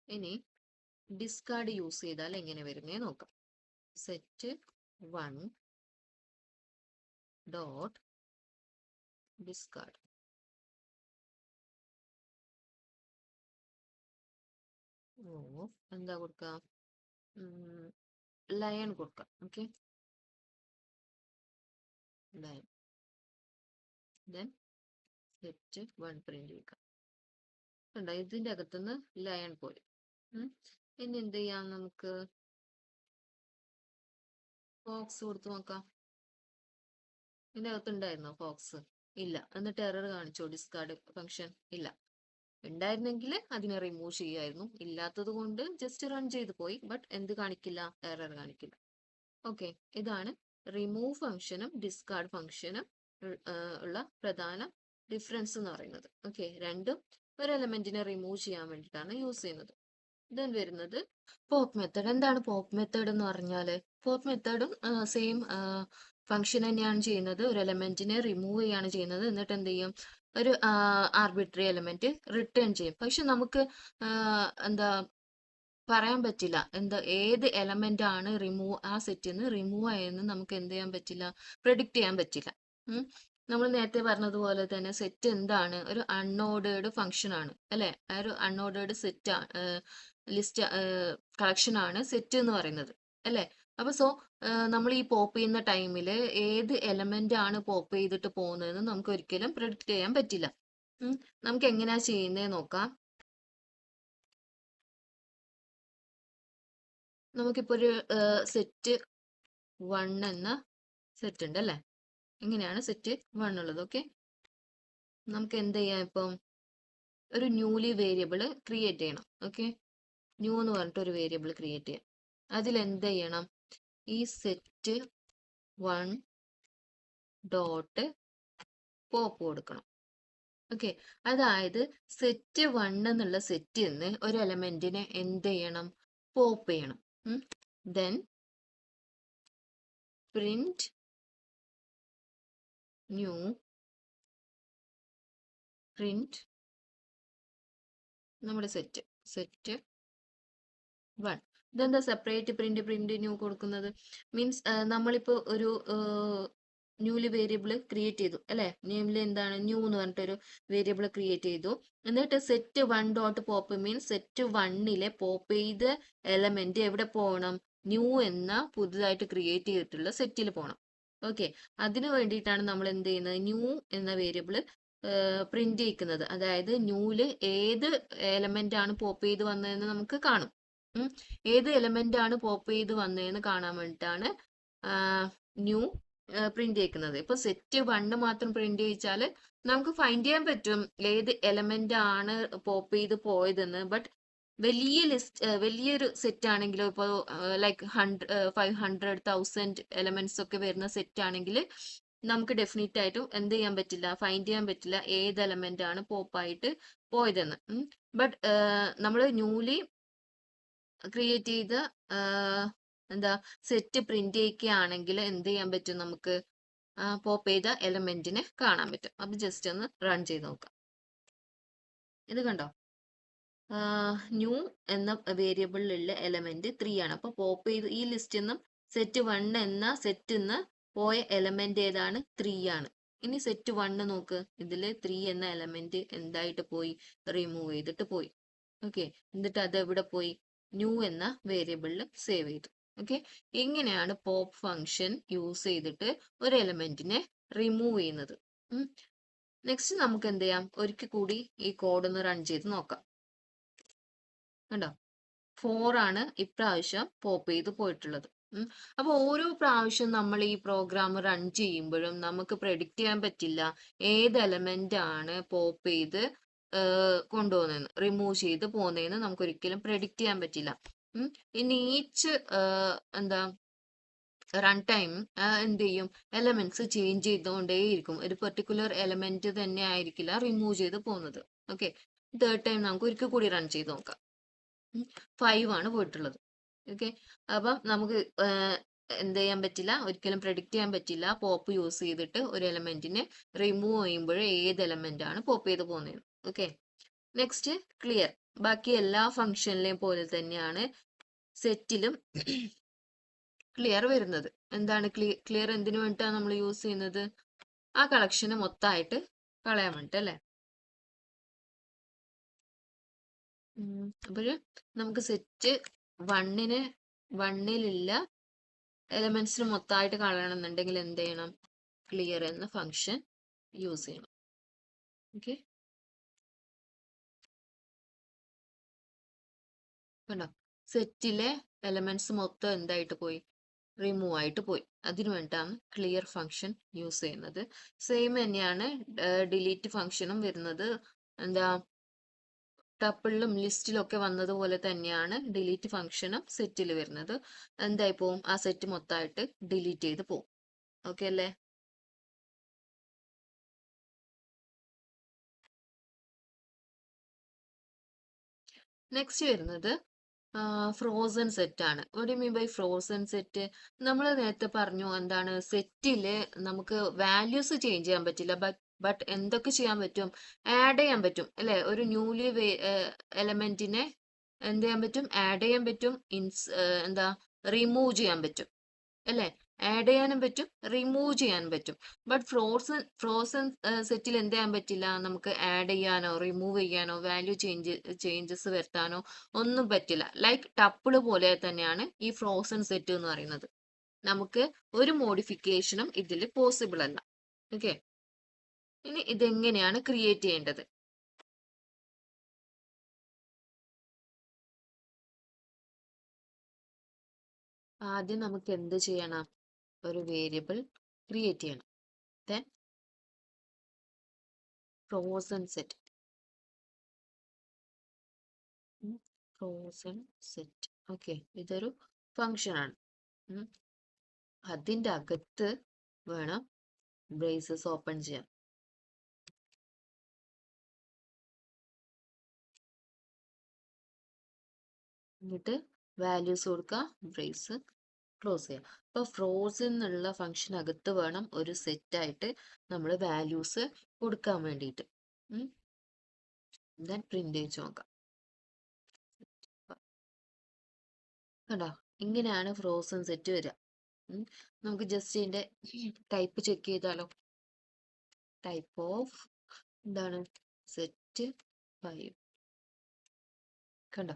ഇനി ഡിസ്കാർഡ് യൂസ് ചെയ്താൽ എങ്ങനെ വരുന്നേ നോക്കാം. Set 1 dot discard. എന്താ കൊടുക്കാം? ലയൺ കൊടുക്കാം. Okay, lion. Then set 1 print ചെയ്യുക. കണ്ടോ, ഇതിന്റെ അകത്തുനിന്ന് ലയൺ പോയി. ഇനി എന്ത് ചെയ്യാം? നമുക്ക് ഫോക്സ് കൊടുത്തു നോക്കാം. ഇതിന്റെ അകത്തുണ്ടായിരുന്നോ ഫോക്സ്? ഇല്ല. എന്നിട്ട് എറർ കാണിച്ചോ ഡിസ്കാർഡ് ഫംഗ്ഷൻ? ഇല്ല. ഉണ്ടായിരുന്നെങ്കിൽ അതിനെ റിമൂവ് ചെയ്യായിരുന്നു. ഇല്ലാത്തത് കൊണ്ട് ജസ്റ്റ് റൺ ചെയ്ത് പോയി, ബട്ട് എന്ത് കാണിക്കില്ല? എറർ കാണിക്കില്ല. ഓക്കെ, ഇതാണ് റിമൂവ് ഫംഗ്ഷനും ഡിസ്കാർഡ് ഫംഗ്ഷനും ഉള്ള പ്രധാന ഡിഫറൻസ് എന്ന് പറയുന്നത്. ഓക്കെ, രണ്ടും ഒരു എലമെന്റിനെ റിമൂവ് ചെയ്യാൻ വേണ്ടിയിട്ടാണ് യൂസ് ചെയ്യുന്നത്. ദെൻ വരുന്നത് പോപ്പ് മെത്തേഡ്. എന്താണ് പോപ്പ് മെത്തേഡ് എന്ന് പറഞ്ഞാല്? പോപ്പ് മെത്തേഡും സെയിം ഫംഗ്ഷൻ തന്നെയാണ് ചെയ്യുന്നത്. ഒരു എലമെന്റിനെ റിമൂവ് ചെയ്യാണ് ചെയ്യുന്നത്. എന്നിട്ട് എന്ത് ചെയ്യും? ഒരു ആർബിട്രറി എലമെന്റ് റിട്ടേൺ ചെയ്യും. പക്ഷെ നമുക്ക് എന്താ പറയാൻ പറ്റില്ല, എന്താ ഏത് എലമെന്റ് ആണ് ആ സെറ്റിൽ നിന്ന് റിമൂവ് ആയെന്ന് നമുക്ക് എന്ത് ചെയ്യാൻ പറ്റില്ല? പ്രെഡിക്റ്റ് ചെയ്യാൻ പറ്റില്ല. നമ്മൾ നേരത്തെ പറഞ്ഞതുപോലെ തന്നെ സെറ്റ് എന്താണ്? ഒരു അൺഓർഡേർഡ് ഫംഗ്ഷൻ ആണ് അല്ലെ. ആ ഒരു അൺഓർഡേർഡ് സെറ്റ് ലിസ്റ്റ് കളക്ഷൻ ആണ് സെറ്റ് എന്ന് പറയുന്നത് അല്ലെ. അപ്പൊ നമ്മൾ ഈ പോപ്പ് ചെയ്യുന്ന ടൈമിൽ ഏത് എലമെന്റ് ആണ് പോപ്പ് ചെയ്തിട്ട് പോകുന്നതെന്ന് നമുക്ക് ഒരിക്കലും പ്രെഡിക്റ്റ് ചെയ്യാൻ പറ്റില്ല. നമുക്ക് എങ്ങനെയാ ചെയ്യുന്നേ നോക്കാം. നമുക്കിപ്പോ ഒരു സെറ്റ് 1 എന്ന സെറ്റ് ഉണ്ട് അല്ലെ. എങ്ങനെയാണ് സെറ്റ് 1 ഉള്ളത്? ഓക്കെ, നമുക്ക് എന്ത് ചെയ്യാം? ഇപ്പം ഒരു ന്യൂലി വേരിയബിൾ ക്രിയേറ്റ് ചെയ്യണം. ഓക്കെ, ന്യൂ എന്ന് പറഞ്ഞിട്ട് ഒരു വേരിയബിൾ ക്രിയേറ്റ് ചെയ്യാം. അതിൽ എന്ത് ചെയ്യണം? ഈ സെറ്റ് 1 ഡോട്ട് പോപ്പ് കൊടുക്കണം. ഓക്കെ, അതായത് സെറ്റ് 1 എന്നുള്ള സെറ്റിൽ നിന്ന് ഒരു എലമെന്റിനെ എന്ത് ചെയ്യണം? പോപ്പ് ചെയ്യണം. ദെൻ പ്രിന്റ് ന്യൂ പ്രിന്റ് നമ്മുടെ സെറ്റ് 1. ഇതെന്താ സെപ്പറേറ്റ് പ്രിന്റ് ന്യൂ കൊടുക്കുന്നത്? മീൻസ് നമ്മളിപ്പോ ഒരു ന്യൂലി വേരിയബിൾ ക്രിയേറ്റ് ചെയ്തു അല്ലെ. നെയിമിൽ എന്താണ് ന്യൂ എന്ന് പറഞ്ഞിട്ടൊരു വേരിയബിൾ ക്രിയേറ്റ് ചെയ്തു. എന്നിട്ട് set one dot pop means set വണ്ണിലെ പോപ്പ് ചെയ്ത എലമെന്റ് എവിടെ പോകണം, ന്യൂ എന്ന പുതുതായിട്ട് ക്രിയേറ്റ് ചെയ്തിട്ടുള്ള സെറ്റിൽ പോകണം. ഓക്കെ, അതിനു വേണ്ടിയിട്ടാണ് നമ്മൾ എന്ത് ചെയ്യുന്നത്, ന്യൂ എന്ന വേരിയബിൾ പ്രിന്റ് ചെയ്യിക്കുന്നത്. അതായത് ന്യൂല് ഏത് എലമെന്റ് ആണ് പോപ്പ് ചെയ്ത് വന്നതെന്ന് നമുക്ക് കാണും. ഏത് എലമെന്റ് ആണ് പോപ്പ് ചെയ്ത് വന്നതെന്ന് കാണാൻ വേണ്ടിയിട്ടാണ് ന്യൂ പ്രിന്റ് ചെയ്യിക്കുന്നത്. ഇപ്പൊ സെറ്റ് വണ്ണ് മാത്രം പ്രിന്റ് ചെയ്യിച്ചാൽ നമുക്ക് ഫൈൻഡ് ചെയ്യാൻ പറ്റും ഏത് എലമെന്റ് ആണ് പോപ്പ് ചെയ്ത് പോയതെന്ന്. ബട്ട് വലിയ വലിയൊരു സെറ്റ് ആണെങ്കിലോ, ഇപ്പോൾ ലൈക്ക് 500,000 എലമെന്റ്സ് ഒക്കെ വരുന്ന സെറ്റ് ആണെങ്കിൽ നമുക്ക് ഡെഫിനറ്റ് ആയിട്ടും എന്ത് ചെയ്യാൻ പറ്റില്ല, ഫൈൻഡ് ചെയ്യാൻ പറ്റില്ല ഏത് എലമെന്റ് ആണ് പോപ്പായിട്ട് പോയതെന്ന്. ബട്ട് നമ്മൾ ന്യൂലി ക്രിയേറ്റ് ചെയ്ത എന്താ സെറ്റ് പ്രിന്റ് ചെയ്യിക്കുകയാണെങ്കിൽ എന്ത് ചെയ്യാൻ പറ്റും, നമുക്ക് പോപ്പ് ചെയ്ത എലമെന്റിനെ കാണാൻ പറ്റും. അത് ജസ്റ്റ് ഒന്ന് റൺ ചെയ്ത് നോക്കാം. ഇത് കണ്ടോ, ന്യൂ എന്ന വേരിയബിളിലുള്ള എലമെന്റ് 3 ആണ്. അപ്പൊ പോപ്പ് ചെയ്ത് ഈ ലിസ്റ്റിൽ നിന്നും സെറ്റ് 1 എന്ന സെറ്റിൽ നിന്ന് പോയ എലമെന്റ് ഏതാണ്, 3 ആണ്. ഇനി സെറ്റ് 1 നോക്ക്, ഇതില് 3 എന്ന എലമെന്റ് എന്തായിട്ട് പോയി, റിമൂവ് ചെയ്തിട്ട് പോയി. ഓക്കെ, എന്നിട്ട് അത് എവിടെ പോയി, ന്യൂ എന്ന വേരിയബിളിൽ സേവ് ചെയ്തു. ഓക്കെ, ഇങ്ങനെയാണ് പോപ്പ് ഫംഗ്ഷൻ യൂസ് ചെയ്തിട്ട് ഒരു എലമെന്റിനെ റിമൂവ് ചെയ്യുന്നത്. നെക്സ്റ്റ് നമുക്ക് എന്ത് ചെയ്യാം, ഒരിക്കൽ കൂടി ഈ കോഡ് ഒന്ന് റൺ ചെയ്ത് നോക്കാം. കണ്ടോ, 4 ആണ് ഇപ്രാവശ്യം പോപ്പ് ചെയ്ത് പോയിട്ടുള്ളത്. അപ്പൊ ഓരോ പ്രാവശ്യം നമ്മൾ ഈ പ്രോഗ്രാം റൺ ചെയ്യുമ്പോഴും നമുക്ക് പ്രെഡിക്റ്റ് ചെയ്യാൻ പറ്റില്ല ഏത് എലമെന്റ് ആണ് പോപ്പ് ചെയ്ത് കൊണ്ടുപോകുന്നതെന്ന്, റിമൂവ് ചെയ്ത് പോകുന്നതെന്ന് നമുക്ക് ഒരിക്കലും പ്രെഡിക്റ്റ് ചെയ്യാൻ പറ്റില്ല. ഇനി ഈച്ച് എന്താ റൺ ടൈം എന്ത് ചെയ്യും, എലമെന്റ്സ് ചേഞ്ച് ചെയ്തുകൊണ്ടേയിരിക്കും. ഒരു പെർട്ടിക്കുലർ എലമെന്റ് തന്നെ ആയിരിക്കില്ല റിമൂവ് ചെയ്ത് പോകുന്നത്. ഓക്കെ, തേർഡ് ടൈം നമുക്ക് ഒരിക്കൽ കൂടി റൺ ചെയ്ത് നോക്കാം. 5 ആണ് പോയിട്ടുള്ളത്. ഓക്കെ, അപ്പം നമുക്ക് എന്ത് ചെയ്യാൻ പറ്റില്ല, ഒരിക്കലും പ്രെഡിക്റ്റ് ചെയ്യാൻ പറ്റില്ല പോപ്പ് യൂസ് ചെയ്തിട്ട് ഒരു എലമെന്റിനെ റിമൂവ് ചെയ്യുമ്പോൾ ഏത് എലമെന്റ് ആണ് പോപ്പ് ചെയ്ത് പോകുന്നത്. Okay, next clear. ബാക്കി എല്ലാ ഫംഗ്ഷനിലെയും പോലെ തന്നെയാണ് സെറ്റിലും ക്ലിയർ വരുന്നത്. എന്താണ് ക്ലിയർ, എന്തിനു വേണ്ടിയിട്ടാണ് നമ്മൾ യൂസ് ചെയ്യുന്നത്, ആ കളക്ഷന് മൊത്തമായിട്ട് കളയാൻ വേണ്ടിട്ട് അല്ലേ. അപ്പോൾ നമുക്ക് സെറ്റ് വണ്ണിലുള്ള എലമെന്റ്സിന് മൊത്തമായിട്ട് കളയണമെന്നുണ്ടെങ്കിൽ എന്ത് ചെയ്യണം, ക്ലിയർ എന്ന ഫംഗ്ഷൻ യൂസ് ചെയ്യണം. ഓക്കെ, കണ്ടോ, സെറ്റിലെ എലമെന്റ്സ് മൊത്തം എന്തായിട്ട് പോയി, റിമൂവ് ആയിട്ട് പോയി. അതിനു വേണ്ടിയിട്ടാണ് ക്ലിയർ ഫംഗ്ഷൻ യൂസ് ചെയ്യുന്നത്. സെയിം തന്നെയാണ് ഡിലീറ്റ് ഫംഗ്ഷനും വരുന്നത്. എന്താ, ടപ്പിളിലും ലിസ്റ്റിലും ഒക്കെ വന്നതുപോലെ തന്നെയാണ് ഡിലീറ്റ് ഫംഗ്ഷനും സെറ്റിൽ വരുന്നത്. എന്തായി പോവും, ആ സെറ്റ് മൊത്തമായിട്ട് ഡിലീറ്റ് ചെയ്ത് പോവും. ഓക്കെ അല്ലേ. നെക്സ്റ്റ് വരുന്നത് ഫ്രോസൺ സെറ്റ് ആണ്. What you mean by frozen set? നമ്മൾ നേരത്തെ പറഞ്ഞു എന്താണ്, സെറ്റില് നമുക്ക് വാല്യൂസ് ചേഞ്ച് ചെയ്യാൻ പറ്റില്ല, ബട്ട് എന്തൊക്കെ ചെയ്യാൻ പറ്റും, ആഡ് ചെയ്യാൻ പറ്റും അല്ലെ. ഒരു ന്യൂലി എലമെന്റിനെ എന്ത് ചെയ്യാൻ പറ്റും, ആഡ് ചെയ്യാൻ പറ്റും, എന്താ റിമൂവ് ചെയ്യാൻ പറ്റും അല്ലെ. ആഡ് ചെയ്യാനും പറ്റും, റിമൂവ് ചെയ്യാനും പറ്റും. ബട്ട് ഫ്രോസൺ സെറ്റിൽ എന്ത് ചെയ്യാൻ പറ്റില്ല, നമുക്ക് ആഡ് ചെയ്യാനോ റിമൂവ് ചെയ്യാനോ വാല്യൂ ചേഞ്ചസ് വരുത്താനോ ഒന്നും പറ്റില്ല. ലൈക്ക് ടപ്പിള് പോലെ തന്നെയാണ് ഈ ഫ്രോസൺ സെറ്റ് എന്ന് പറയുന്നത്. നമുക്ക് ഒരു മോഡിഫിക്കേഷനും ഇതിൽ പോസിബിൾ അല്ല. ഓക്കെ, ഇനി ഇതെങ്ങനെയാണ് ക്രിയേറ്റ് ചെയ്യേണ്ടത്? ആദ്യം നമുക്ക് എന്ത് ചെയ്യണം, ഒരു വേരിയബിൾ ക്രിയേറ്റ് ചെയ്യണം. Then frozen set, frozen set. Okay, ഇതൊരു ഫംഗ്ഷൻ ആണ്. അതിൻ്റെ അകത്ത് വേണം ബ്രേസസ് ഓപ്പൺ ചെയ്യാൻ. എന്നിട്ട് വാല്യൂസ് കൊടുക്കുക, ബ്രേസ് ക്ലോസ് ചെയ്യാം. അപ്പോൾ ഫ്രോസൺ എന്നുള്ള ഫംഗ്ഷൻ അകത്ത് വേണം ഒരു സെറ്റായിട്ട് നമ്മൾ വാല്യൂസ് കൊടുക്കാൻ വേണ്ടിയിട്ട്. ദെൻ പ്രിന്റ് ചെയ്ത് നോക്കാം. കണ്ടോ, ഇങ്ങനെയാണ് ഫ്രോസൺ സെറ്റ് വരിക. നമുക്ക് ജസ്റ്റ് ഇതിന്റെ ടൈപ്പ് ചെക്ക് ചെയ്താലോ. ടൈപ്പ് ഓഫ് എന്താണ് സെറ്റ് 5 കണ്ടോ,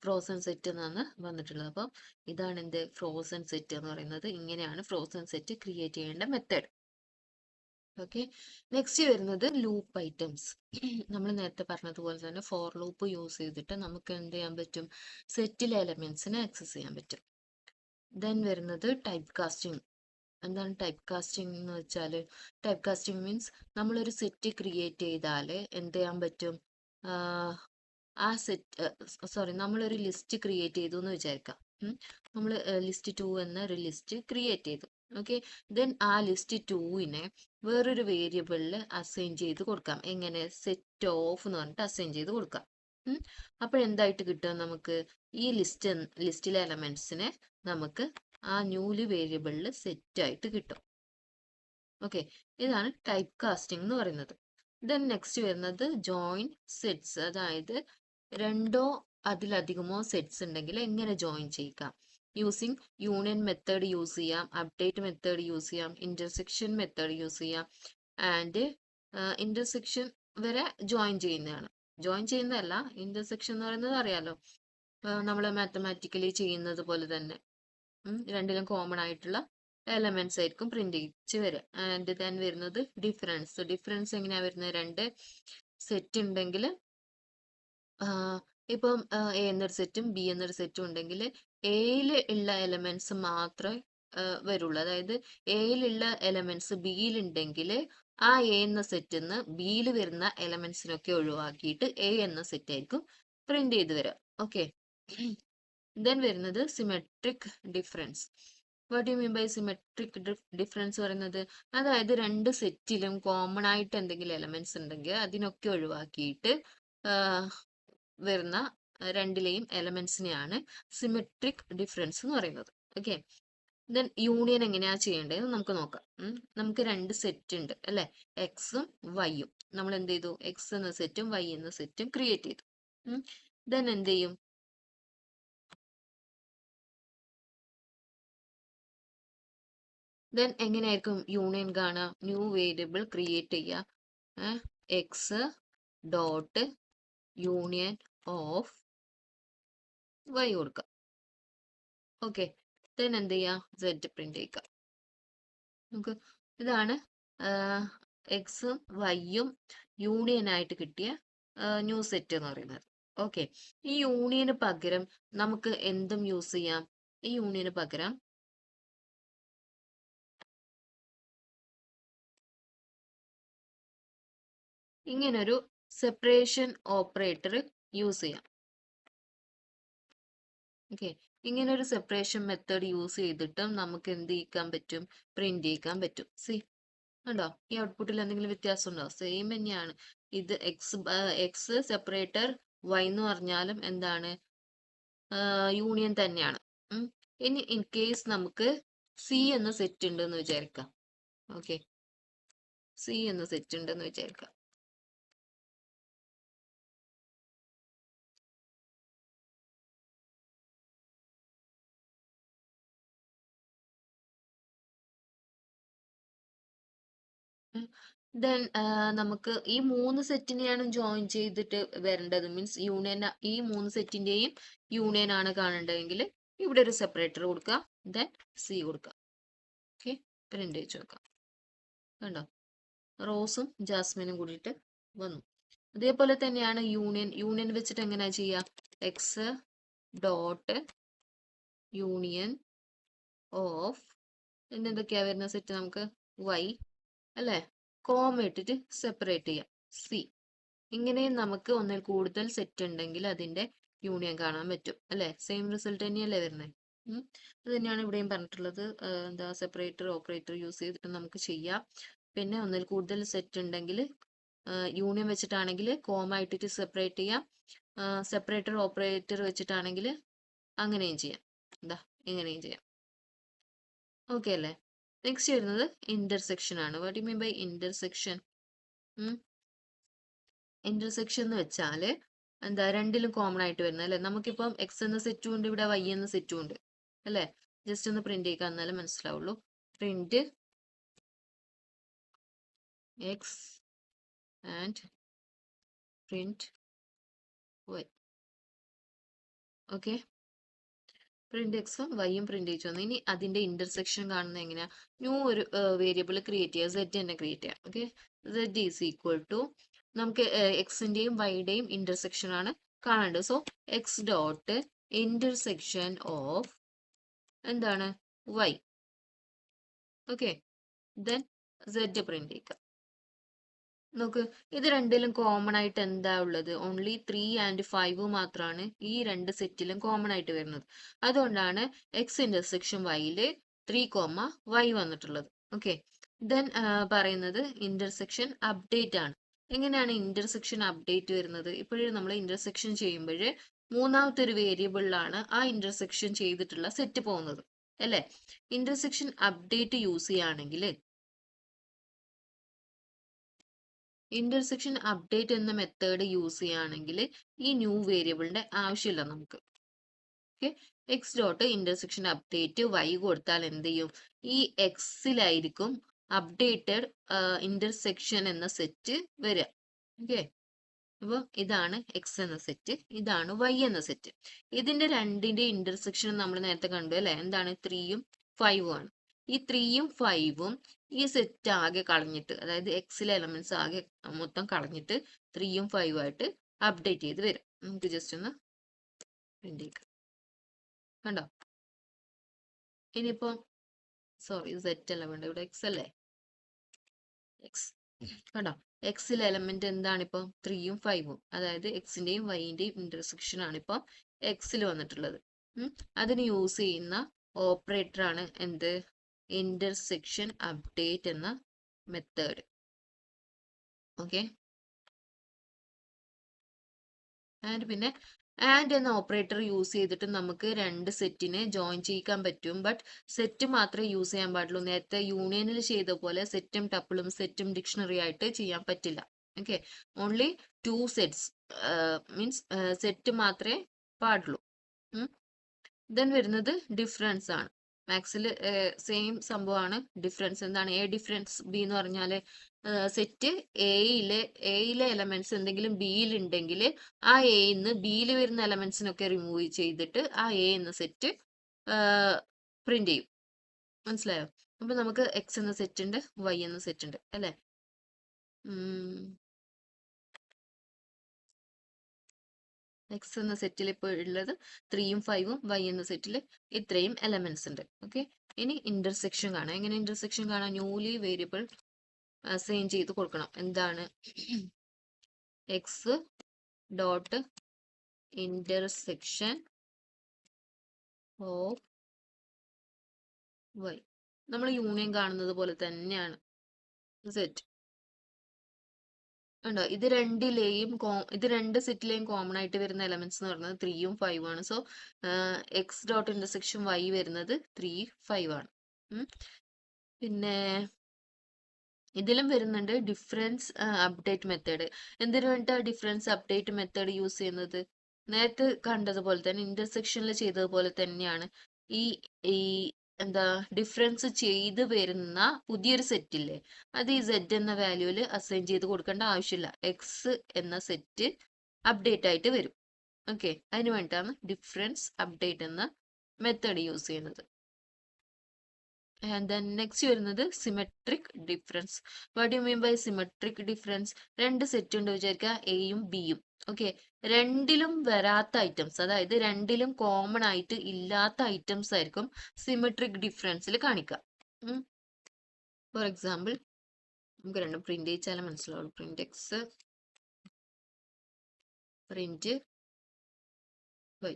ഫ്രോസൺ സെറ്റ് എന്നാണ് വന്നിട്ടുള്ളത്. അപ്പം ഇതാണ് എന്ത് ഫ്രോസൺ സെറ്റ് എന്ന് പറയുന്നത്. ഇങ്ങനെയാണ് ഫ്രോസൺ സെറ്റ് ക്രിയേറ്റ് ചെയ്യേണ്ട മെത്തേഡ്. ഓക്കെ, നെക്സ്റ്റ് വരുന്നത് ലൂപ്പ് ഐറ്റംസ്. നമ്മൾ നേരത്തെ പറഞ്ഞതുപോലെ തന്നെ ഫോർ ലൂപ്പ് യൂസ് ചെയ്തിട്ട് നമുക്ക് എന്ത് ചെയ്യാൻ പറ്റും, സെറ്റിലെ എലമെന്റ്സിനെ ആക്സസ് ചെയ്യാൻ പറ്റും. ദെൻ വരുന്നത് ടൈപ്പ് കാസ്റ്റിംഗ്. എന്താണ് ടൈപ്പ് കാസ്റ്റിംഗ് എന്ന് വെച്ചാൽ, ടൈപ്പ് കാസ്റ്റിംഗ് മീൻസ് നമ്മളൊരു സെറ്റ് ക്രിയേറ്റ് ചെയ്താൽ എന്ത് ചെയ്യാൻ പറ്റും, ആ സെറ്റ് നമ്മളൊരു ലിസ്റ്റ് ക്രിയേറ്റ് ചെയ്തു എന്ന് വിചാരിക്കാം. നമ്മൾ ലിസ്റ്റ് 2 എന്ന ഒരു ലിസ്റ്റ് ക്രിയേറ്റ് ചെയ്തു. ഓക്കെ, ദെൻ ആ ലിസ്റ്റ് 2നെ വേറൊരു വേരിയബിളിൽ അസൈൻ ചെയ്ത് കൊടുക്കാം. എങ്ങനെ, സെറ്റ് ഓഫ് എന്ന് പറഞ്ഞിട്ട് അസൈൻ ചെയ്ത് കൊടുക്കാം. അപ്പോഴെന്തായിട്ട് കിട്ടും, നമുക്ക് ഈ ലിസ്റ്റിലെ എലമെന്റ്സിനെ നമുക്ക് ആ ന്യൂലി വേരിയബിളിൽ സെറ്റ് ആയിട്ട് കിട്ടും. ഓക്കെ, ഇതാണ് ടൈപ്പ് കാസ്റ്റിംഗ് എന്ന് പറയുന്നത്. ദെൻ നെക്സ്റ്റ് വരുന്നത് ജോയിൻ സെറ്റ്സ്. അതായത് രണ്ടോ അതിലധികമോ സെറ്റ്സ് ഉണ്ടെങ്കിൽ എങ്ങനെ ജോയിൻ ചെയ്യാം. യൂസിങ് യൂണിയൻ മെത്തേഡ് യൂസ് ചെയ്യാം, അപ്ഡേറ്റ് മെത്തേഡ് യൂസ് ചെയ്യാം, ഇന്റർസെക്ഷൻ മെത്തേഡ് യൂസ് ചെയ്യാം. ആൻഡ് ഇന്റർസെക്ഷൻ വരെ ജോയിൻ ചെയ്യുന്നതാണ്. ജോയിൻ ചെയ്യുന്നതല്ല, ഇന്റർസെക്ഷൻ എന്ന് പറയുന്നത് അറിയാലോ, നമ്മൾ മാത്തമാറ്റിക്കലി ചെയ്യുന്നത് പോലെ തന്നെ രണ്ടിലും കോമൺ ആയിട്ടുള്ള എലമെന്റ്സ് ആയിരിക്കും പ്രിന്റ് ചെയ്യിച്ച് വരിക. ആൻഡ് ദെൻ വരുന്നത് ഡിഫറൻസ്. ഡിഫറൻസ് എങ്ങനെയാ വരുന്നത്, രണ്ട് സെറ്റ് ഉണ്ടെങ്കിൽ ഇപ്പം എ എന്നൊരു സെറ്റും ബി എന്നൊരു സെറ്റും ഉണ്ടെങ്കിൽ എയിൽ ഉള്ള എലമെന്റ്സ് മാത്രമേ വരുള്ളൂ. അതായത് എയിലുള്ള എലമെന്റ്സ് ബിയിൽ ഉണ്ടെങ്കിൽ ആ എ എന്ന സെറ്റിൽ നിന്ന് ബിയിൽ വരുന്ന എലമെന്റ്സിനൊക്കെ ഒഴിവാക്കിയിട്ട് എ എന്ന സെറ്റ് ആയിരിക്കും പ്രിന്റ് ചെയ്ത് വരിക. ഓക്കെ, ദെൻ വരുന്നത് symmetric difference. What you mean by symmetric difference പറയുന്നത്, അതായത് രണ്ട് സെറ്റിലും കോമൺ ആയിട്ട് എന്തെങ്കിലും എലമെന്റ്സ് ഉണ്ടെങ്കിൽ അതിനൊക്കെ ഒഴിവാക്കിയിട്ട് വരുന്ന രണ്ടിലെയും എലമെന്റ്സിനെയാണ് സിമെട്രിക് ഡിഫറൻസ് എന്ന് പറയുന്നത്. ഓക്കെ, ദെൻ യൂണിയൻ എങ്ങനെയാ ചെയ്യേണ്ടതെന്ന് നമുക്ക് നോക്കാം. നമുക്ക് രണ്ട് സെറ്റ് ഉണ്ട് അല്ലെ, എക്സും വൈയും. നമ്മൾ എന്ത് ചെയ്തു, എക്സ് എന്ന സെറ്റും വൈ എന്ന സെറ്റും ക്രിയേറ്റ് ചെയ്തു. ദെൻ എന്ത് ചെയ്യും, ദെൻ എങ്ങനെയായിരിക്കും യൂണിയൻ കാണുക, ന്യൂ വേരിയബിൾ ക്രിയേറ്റ് ചെയ്യുക, X dot union of Y കൊടുക്കുക. ഓക്കെ, ദെൻ എന്ത് ചെയ്യുക, സെറ്റ് പ്രിന്റ് ചെയ്യുക. നമുക്ക് ഇതാണ് എക്സും വൈയും യൂണിയൻ ആയിട്ട് കിട്ടിയ ന്യൂ സെറ്റ് എന്ന് പറയുന്നത്. ഓക്കെ, ഈ യൂണിയന് പകരം നമുക്ക് എന്തും യൂസ് ചെയ്യാം. ഈ യൂണിയന് പകരം ഇങ്ങനൊരു സെപ്പറേഷൻ ഓപ്പറേറ്റർ യൂസ് ചെയ്യാം. ഓക്കെ, ഇങ്ങനെ ഒരു സെപ്പറേഷൻ മെത്തേഡ് യൂസ് ചെയ്തിട്ടും നമുക്ക് എന്ത് ചെയ്യിക്കാൻ പറ്റും, പ്രിന്റ് ചെയ്യിക്കാൻ പറ്റും. സി ഉണ്ടോ, ഈ ഔട്ട്പുട്ടിൽ എന്തെങ്കിലും വ്യത്യാസം ഉണ്ടോ, സെയിം തന്നെയാണ്. ഇത് എക്സ് സെപ്പറേറ്റർ വൈ എന്ന് പറഞ്ഞാലും എന്താണ്, യൂണിയൻ തന്നെയാണ്. ഇനി ഇൻ കേസ് നമുക്ക് സി എന്ന സെറ്റ് ഉണ്ട് എന്ന് വിചാരിക്കാം. ഓക്കെ, സി എന്ന സെറ്റ് ഉണ്ടെന്ന് വിചാരിക്കാം. ദെൻ നമുക്ക് ഈ മൂന്ന് സെറ്റിനെയാണ് ജോയിൻ ചെയ്തിട്ട് വരേണ്ടത്. മീൻസ് യൂണിയൻ, ഈ മൂന്ന് സെറ്റിന്റെയും യൂണിയൻ ആണ് കാണേണ്ടതെങ്കിൽ ഇവിടെ ഒരു സെപ്പറേറ്റർ കൊടുക്കുക, ദെൻ സി കൊടുക്കുക. ഓക്കെ, പ്രിന്റ് ചെയ്ത് വെക്കാം. കണ്ടോ, റോസും ജാസ്മിനും കൂടിയിട്ട് വന്നു. അതേപോലെ തന്നെയാണ് യൂണിയൻ. യൂണിയൻ വെച്ചിട്ട് എങ്ങനെയാ ചെയ്യുക, എക്സ് ഡോട്ട് യൂണിയൻ ഓഫ് എന്തൊക്കെയാ വരുന്ന സെറ്റ്, നമുക്ക് വൈ അല്ലെ, കോമ ഇട്ടിട്ട് സെപ്പറേറ്റ് ചെയ്യാം, സി. ഇങ്ങനെ നമുക്ക് ഒന്നിൽ കൂടുതൽ സെറ്റ് ഉണ്ടെങ്കിൽ അതിന്റെ യൂണിയൻ കാണാൻ പറ്റും അല്ലെ, സെയിം റിസൾട്ട് തന്നെയല്ലേ വരുന്നത്. അത് തന്നെയാണ് ഇവിടെയും പറഞ്ഞിട്ടുള്ളത്. എന്താ, സെപ്പറേറ്റർ ഓപ്പറേറ്റർ യൂസ് ചെയ്തിട്ട് നമുക്ക് ചെയ്യാം. പിന്നെ ഒന്നിൽ കൂടുതൽ സെറ്റ് ഉണ്ടെങ്കിൽ യൂണിയൻ വെച്ചിട്ടാണെങ്കിൽ കോമ ഇട്ടിട്ട് സെപ്പറേറ്റ് ചെയ്യാം. സെപ്പറേറ്റർ ഓപ്പറേറ്റർ വെച്ചിട്ടാണെങ്കിൽ അങ്ങനെയും ചെയ്യാം. എന്താ, ഇങ്ങനെയും ചെയ്യാം. ഓക്കെ അല്ലേ. നെക്സ്റ്റ് വരുന്നത് ഇന്റർസെക്ഷൻ ആണ്. What you mean by intersection? Intersection എന്ന് വെച്ചാല് എന്താ, രണ്ടിലും കോമൺ ആയിട്ട് വരുന്നത് അല്ലെ. നമുക്കിപ്പം എക്സ് എന്ന സെറ്റും ഉണ്ട്, ഇവിടെ വൈ എന്ന സെറ്റും ഉണ്ട് അല്ലെ. ജസ്റ്റ് ഒന്ന് പ്രിന്റ് ചെയ്യിക്കാൻ എന്നാലും മനസ്സിലാവുള്ളൂ. Print X and print Y. Okay, print എക്സും വൈയും പ്രിന്റ് ചെയ്തു വന്നു. ഇനി അതിന്റെ ഇന്റർസെക്ഷൻ കാണുന്നത് എങ്ങനെയാ? ന്യൂ ഒരു വേരിയബിൾ ക്രിയേറ്റ് ചെയ്യുക, സെറ്റ് തന്നെ ക്രിയേറ്റ് ചെയ്യാം. Okay, set is equal to നമുക്ക് എക്സിന്റെയും വൈയുടെയും ഇന്റർസെക്ഷൻ ആണ് കാണേണ്ടത്. So X dot intersection of എന്താണ് Y. Okay, then set print ചെയ്യുക. നോക്ക്, ഇത് രണ്ടിലും കോമൺ ആയിട്ട് എന്താ ഉള്ളത്? ഓൺലി 3 ആൻഡ് 5 മാത്രമാണ് ഈ രണ്ട് സെറ്റിലും കോമൺ ആയിട്ട് വരുന്നത്. അതുകൊണ്ടാണ് എക്സ് ഇന്റർസെക്ഷൻ വൈയില് 3, y വന്നിട്ടുള്ളത്. ഓക്കെ, ദെൻ പറയുന്നത് ഇന്റർസെക്ഷൻ അപ്ഡേറ്റ് ആണ്. എങ്ങനെയാണ് ഇന്റർസെക്ഷൻ അപ്ഡേറ്റ് വരുന്നത്? ഇപ്പോഴും നമ്മൾ ഇന്റർസെക്ഷൻ ചെയ്യുമ്പോൾ മൂന്നാമത്തെ ഒരു വേരിയബിളിലാണ് ആ ഇന്റർസെക്ഷൻ ചെയ്തിട്ടുള്ള സെറ്റ് പോകുന്നത് അല്ലേ? ഇന്റർസെക്ഷൻ അപ്ഡേറ്റ് യൂസ് ചെയ്യുകയാണെങ്കിൽ ഇന്റർസെക്ഷൻ അപ്ഡേറ്റ് എന്ന മെത്തേഡ് യൂസ് ചെയ്യുകയാണെങ്കിൽ ഈ ന്യൂ വേരിയബിളിന്റെ ആവശ്യമില്ല നമുക്ക്. Okay, X dot intersection update Y കൊടുത്താൽ എന്ത് ചെയ്യും? ഈ എക്സിലായിരിക്കും അപ്ഡേറ്റഡ് ഇന്റർസെക്ഷൻ എന്ന സെറ്റ് വരിക. ഓക്കെ, അപ്പോൾ ഇതാണ് എക്സ് എന്ന സെറ്റ്, ഇതാണ് വൈ എന്ന സെറ്റ്. ഇതിന്റെ രണ്ടിന്റെ ഇന്റർസെക്ഷൻ നമ്മൾ നേരത്തെ കണ്ടു അല്ലെ? എന്താണ്? 3ഉം 5ഉം ആണ്. ഈ 3ഉം 5ഉം ഈ സെറ്റ് ആകെ കളഞ്ഞിട്ട്, അതായത് എക്സിലെ എലമെന്റ്സ് ആകെ മൊത്തം കളഞ്ഞിട്ട് 3ഉം 5ഉം ആയിട്ട് അപ്ഡേറ്റ് ചെയ്ത് വരും. നമുക്ക് ജസ്റ്റ് ഒന്ന് പ്രിന്റ് ചെയ്യാം. കണ്ടോ? ഇനിയിപ്പോ സോറി, സെറ്റ് അല്ല വേണ്ട, ഇവിടെ എക്സ് അല്ലേ? എക്സ് കണ്ടോ? എക്സിൽ എലമെന്റ് എന്താണ് ഇപ്പൊ? 3ഉം 5ഉം, അതായത് എക്സിന്റെയും വൈന്റെയും ഇന്റർസെക്ഷൻ ആണ് ഇപ്പൊ എക്സിൽ വന്നിട്ടുള്ളത്. അതിന് യൂസ് ചെയ്യുന്ന ഓപ്പറേറ്റർ ആണ് എന്ത്? ഇന്റർസെക്ഷൻ അപ്ഡേറ്റ് എന്ന മെത്തേഡ്. ഓക്കെ, ആൻഡ് പിന്നെ ആൻഡ് എന്ന ഓപ്പറേറ്റർ യൂസ് ചെയ്തിട്ട് നമുക്ക് രണ്ട് സെറ്റിനെ ജോയിൻ ചെയ്യിക്കാൻ പറ്റും. ബട്ട് സെറ്റ് മാത്രമേ യൂസ് ചെയ്യാൻ പാടുള്ളൂ. നേരത്തെ യൂണിയനിൽ ചെയ്ത പോലെ സെറ്റും ടപ്പിളും സെറ്റും ഡിക്ഷണറി ആയിട്ട് ചെയ്യാൻ പറ്റില്ല. Okay, only 2 sets means set മാത്രമേ പാടുള്ളൂ. ദെൻ വരുന്നത് ഡിഫറൻസ് ആണ്. മാത്സിൽ സെയിം സംഭവമാണ്. ഡിഫറൻസ് എന്താണ്? എ ഡിഫറൻസ് ബി എന്ന് പറഞ്ഞാൽ സെറ്റ് എയിലെ എലമെന്റ്സ് എന്തെങ്കിലും ബിയിൽ ഉണ്ടെങ്കിൽ ആ എന്ന് ബിയിൽ വരുന്ന എലമെന്റ്സിനൊക്കെ റിമൂവ് ചെയ്തിട്ട് ആ എ എന്ന സെറ്റ് പ്രിന്റ് ചെയ്യും. മനസ്സിലായോ? അപ്പൊ നമുക്ക് എക്സ് എന്ന സെറ്റ് ഉണ്ട്, വൈ എന്ന സെറ്റ് ഉണ്ട് അല്ലെ? എക്സ് എന്ന സെറ്റിൽ ഇപ്പോൾ ഉള്ളത് 3ഉം 5ഉം, വൈ എന്ന സെറ്റിൽ ഇത്രയും എലമെന്റ്സ് ഉണ്ട്. ഓക്കെ, ഇനി ഇന്റർസെക്ഷൻ കാണാം. എങ്ങനെ ഇന്റർസെക്ഷൻ കാണാം? ന്യൂലി വേരിയബിൾ അസൈൻ ചെയ്ത് കൊടുക്കണം. എന്താണ്? X dot intersection of Y. നമ്മൾ യൂണിയൻ കാണുന്നത് പോലെ തന്നെയാണ് സെറ്റ്. ഉണ്ടോ? ഇത് രണ്ട് സെറ്റിലെയും കോമൺ ആയിട്ട് വരുന്ന എലമെന്റ്സ് എന്ന് പറയുന്നത് 3ഉം 5ഉം ആണ്. So X dot intersection Y വരുന്നത് 3, 5 ആണ്. പിന്നെ ഇതിലും വരുന്നുണ്ട് ഡിഫറൻസ് അപ്ഡേറ്റ് മെത്തേഡ്. എന്തിനു വേണ്ടിയിട്ടാണ് ഡിഫറൻസ് അപ്ഡേറ്റ് മെത്തേഡ് യൂസ് ചെയ്യുന്നത്? നേരത്തെ കണ്ടതുപോലെ തന്നെ ഇന്റർസെക്ഷനിൽ ചെയ്തതുപോലെ തന്നെയാണ് ഈ ഈ എന്താ ഡിഫറൻസ് ചെയ്ത് വരുന്ന പുതിയൊരു സെറ്റ് ഇല്ലേ, അത് ഈ സെഡ് എന്ന വാല്യൂല് അസൈൻ ചെയ്ത് കൊടുക്കേണ്ട ആവശ്യമില്ല. എക്സ് എന്ന സെറ്റ് അപ്ഡേറ്റ് ആയിട്ട് വരും. ഓക്കെ, അതിന് വേണ്ടിയിട്ടാണ് ഡിഫറൻസ് അപ്ഡേറ്റ് എന്ന മെത്തേഡ് യൂസ് ചെയ്യുന്നത്. ആൻഡ് ദെൻ നെക്സ്റ്റ് വരുന്നത് symmetric difference. What you mean by symmetric difference? രണ്ട് സെറ്റ് ഉണ്ട് വിചാരിക്കുക, എയും ബിയും. ഓക്കെ, രണ്ടിലും വരാത്ത ഐറ്റംസ്, അതായത് രണ്ടിലും കോമൺ ആയിട്ട് ഇല്ലാത്ത ഐറ്റംസ് ആയിരിക്കും സിമെട്രിക് ഡിഫറൻസിൽ കാണിക്കുക. ഫോർ എക്സാമ്പിൾ നമുക്ക് രണ്ടും പ്രിന്റ് ചെയ്യിച്ചാലും മനസ്സിലാവുള്ളൂ. Print X, print Y.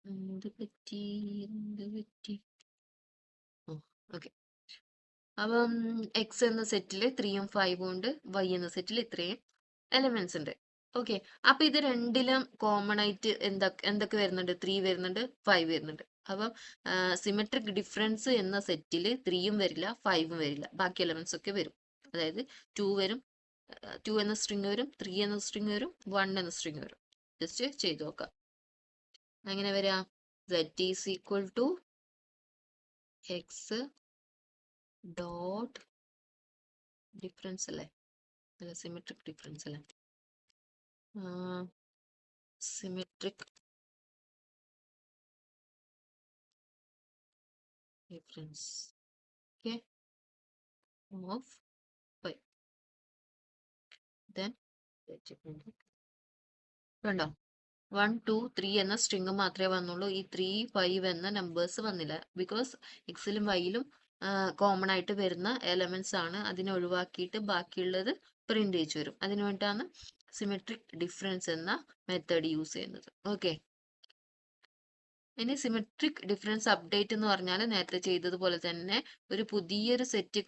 എന്ത് പറ്റി? ഓക്കെ, അപ്പം എക്സ് എന്ന സെറ്റിൽ 3ഉം 5ഉം ഉണ്ട്, വൈ എന്ന സെറ്റിൽ ഇത്രയും എലമെന്റ്സ് ഉണ്ട്. ഓക്കെ, അപ്പൊ ഇത് രണ്ടിലും കോമൺ ആയിട്ട് എന്തൊക്കെ വരുന്നുണ്ട്? 3 വരുന്നുണ്ട്, 5 വരുന്നുണ്ട്. അപ്പം സിമെട്രിക് ഡിഫറൻസ് എന്ന സെറ്റിൽ 3ഉം വരില്ല, 5ഉം വരില്ല, ബാക്കി എലമെന്റ്സ് ഒക്കെ വരും. അതായത് 2 വരും, 2 എന്ന സ്ട്രിങ് വരും, 3 എന്ന സ്ട്രിങ് വരും, 1 എന്ന സ്ട്രിങ് വരും. ജസ്റ്റ് ചെയ്ത് നോക്കാം. എങ്ങനെ വരാ? z is equal to x dot difference അല്ലേ, അല്ല സിമെട്രിക് ഡിഫറൻസ് അല്ലേ, symmetric difference okay of y. then കണ്ടോ 1 2 3 എന്ന സ്ട്രിങ് മാത്രമേ വന്നുള്ളൂ, ഈ 3 5 എന്ന നമ്പേഴ്സ് വന്നില്ല. ബിക്കോസ് എക്സിലും വൈയിലും കോമൺ ആയിട്ട് വരുന്ന എലമെന്റ്സ് ആണ്, അതിനെ ഒഴിവാക്കിയിട്ട് ബാക്കിയുള്ളത് പ്രിന്റ് ചെയ്ത് വരും. അതിനു വേണ്ടിയിട്ടാണ് സിമെട്രിക് ഡിഫറൻസ് എന്ന മെത്തേഡ് യൂസ് ചെയ്യുന്നത്. ഓക്കെ, ഇനി സിമെട്രിക് ഡിഫറൻസ് അപ്ഡേറ്റ് എന്ന് പറഞ്ഞാൽ നേരത്തെ ചെയ്തതുപോലെ തന്നെ ഒരു പുതിയൊരു സെറ്റ്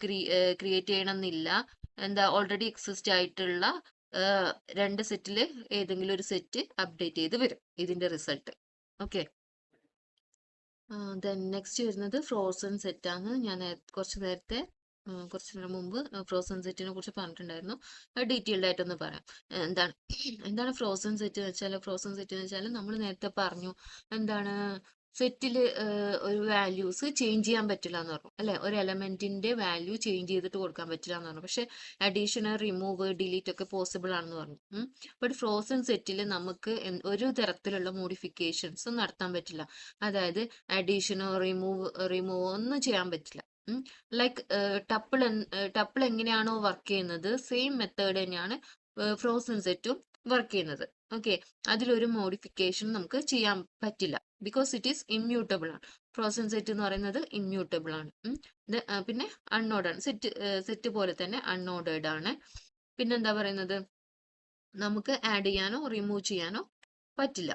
ക്രിയേറ്റ് ചെയ്യണമെന്നില്ല. എന്താ, ഓൾറെഡി എക്സിസ്റ്റ് ആയിട്ടുള്ള രണ്ട് സെറ്റിൽ ഏതെങ്കിലും ഒരു സെറ്റ് അപ്ഡേറ്റ് ചെയ്ത് വരും ഇതിന്റെ റിസൾട്ട്. ഓക്കെ, ദെൻ നെക്സ്റ്റ് വരുന്നത് ഫ്രോസൺ സെറ്റ് ആണ്. ഞാൻ കുറച്ച് നേരം മുമ്പ് ഫ്രോസൺ സെറ്റിനെ കുറിച്ച് പറഞ്ഞിട്ടുണ്ടായിരുന്നു. അത് ഡീറ്റെയിൽഡ് ആയിട്ടൊന്ന് പറയാം. എന്താണ് ഫ്രോസൺ സെറ്റ് എന്ന് വെച്ചാൽ, നമ്മൾ നേരത്തെ പറഞ്ഞു എന്താണ്, സെറ്റിൽ ഒരു വാല്യൂസ് ചേഞ്ച് ചെയ്യാൻ പറ്റില്ല എന്ന് പറഞ്ഞു അല്ലെ, ഒരു എലമെന്റിന്റെ വാല്യൂ ചേഞ്ച് ചെയ്തിട്ട് കൊടുക്കാൻ പറ്റില്ല എന്ന് പറഞ്ഞു. പക്ഷെ അഡീഷണൽ, റിമൂവ്, ഡിലീറ്റ് ഒക്കെ പോസിബിൾ ആണെന്ന് പറഞ്ഞു. ബട്ട് ഫ്രോസൺ സെറ്റിൽ നമുക്ക് ഒരു തരത്തിലുള്ള മോഡിഫിക്കേഷൻസും നടത്താൻ പറ്റില്ല. അതായത് അഡീഷനോ റിമൂവോ ഒന്നും ചെയ്യാൻ പറ്റില്ല. ലൈക്ക് ടപ്പിൾ എങ്ങനെയാണോ വർക്ക് ചെയ്യുന്നത്, സെയിം മെത്തേഡ് തന്നെയാണ് ഫ്രോസൺ സെറ്റും വർക്ക് ചെയ്യുന്നത്. ഓക്കെ, അതിലൊരു മോഡിഫിക്കേഷൻ നമുക്ക് ചെയ്യാൻ പറ്റില്ല. ബിക്കോസ് ഇറ്റ് ഈസ് ഇമ്മ്യൂട്ടബിൾ ആണ്. ഫ്രോസൺ സെറ്റ് എന്ന് പറയുന്നത് ഇമ്മ്യൂട്ടബിൾ ആണ്. പിന്നെ അൺഓർഡേഡ് ആണ്. സെറ്റ് പോലെ തന്നെ അൺഓർഡേഡ് ആണ്. പിന്നെന്താ പറയുന്നത്, നമുക്ക് ആഡ് ചെയ്യാനോ റിമൂവ് ചെയ്യാനോ പറ്റില്ല.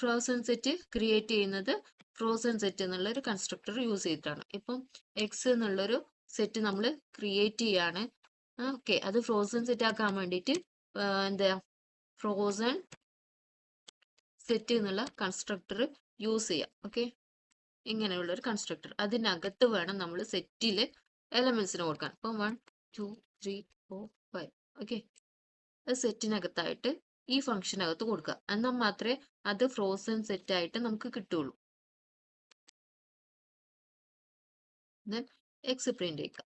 ഫ്രോസൺ സെറ്റ് ക്രിയേറ്റ് ചെയ്യുന്നത് ഫ്രോസൺ സെറ്റ് എന്നുള്ള ഒരു കൺസ്ട്രക്ടർ യൂസ് ചെയ്തിട്ടാണ്. ഇപ്പം എക്സ് എന്നുള്ളൊരു സെറ്റ് നമ്മൾ ക്രിയേറ്റ് ചെയ്യാണ്. ഓക്കെ, അത് ഫ്രോസൺ സെറ്റ് ആക്കാൻ വേണ്ടിയിട്ട് എന്താ, ഫ്രോസൺ സെറ്റ് എന്നുള്ള കൺസ്ട്രക്ടർ യൂസ് ചെയ്യാം. ഓക്കെ, ഇങ്ങനെയുള്ള ഒരു കൺസ്ട്രക്ടർ, അതിനകത്ത് വേണം നമ്മൾ സെറ്റില് എലമെന്റ്സിന് കൊടുക്കാൻ. ഇപ്പം 1 2 3 4 5. ഓക്കെ, അത് സെറ്റിനകത്തായിട്ട് ഈ ഫംഗ്ഷനകത്ത് കൊടുക്കുക. എന്നാൽ മാത്രമേ അത് ഫ്രോസൺ സെറ്റ് ആയിട്ട് നമുക്ക് കിട്ടുള്ളൂ. ദെൻ എക്സ് പ്രിന്റ് ചെയ്യുക.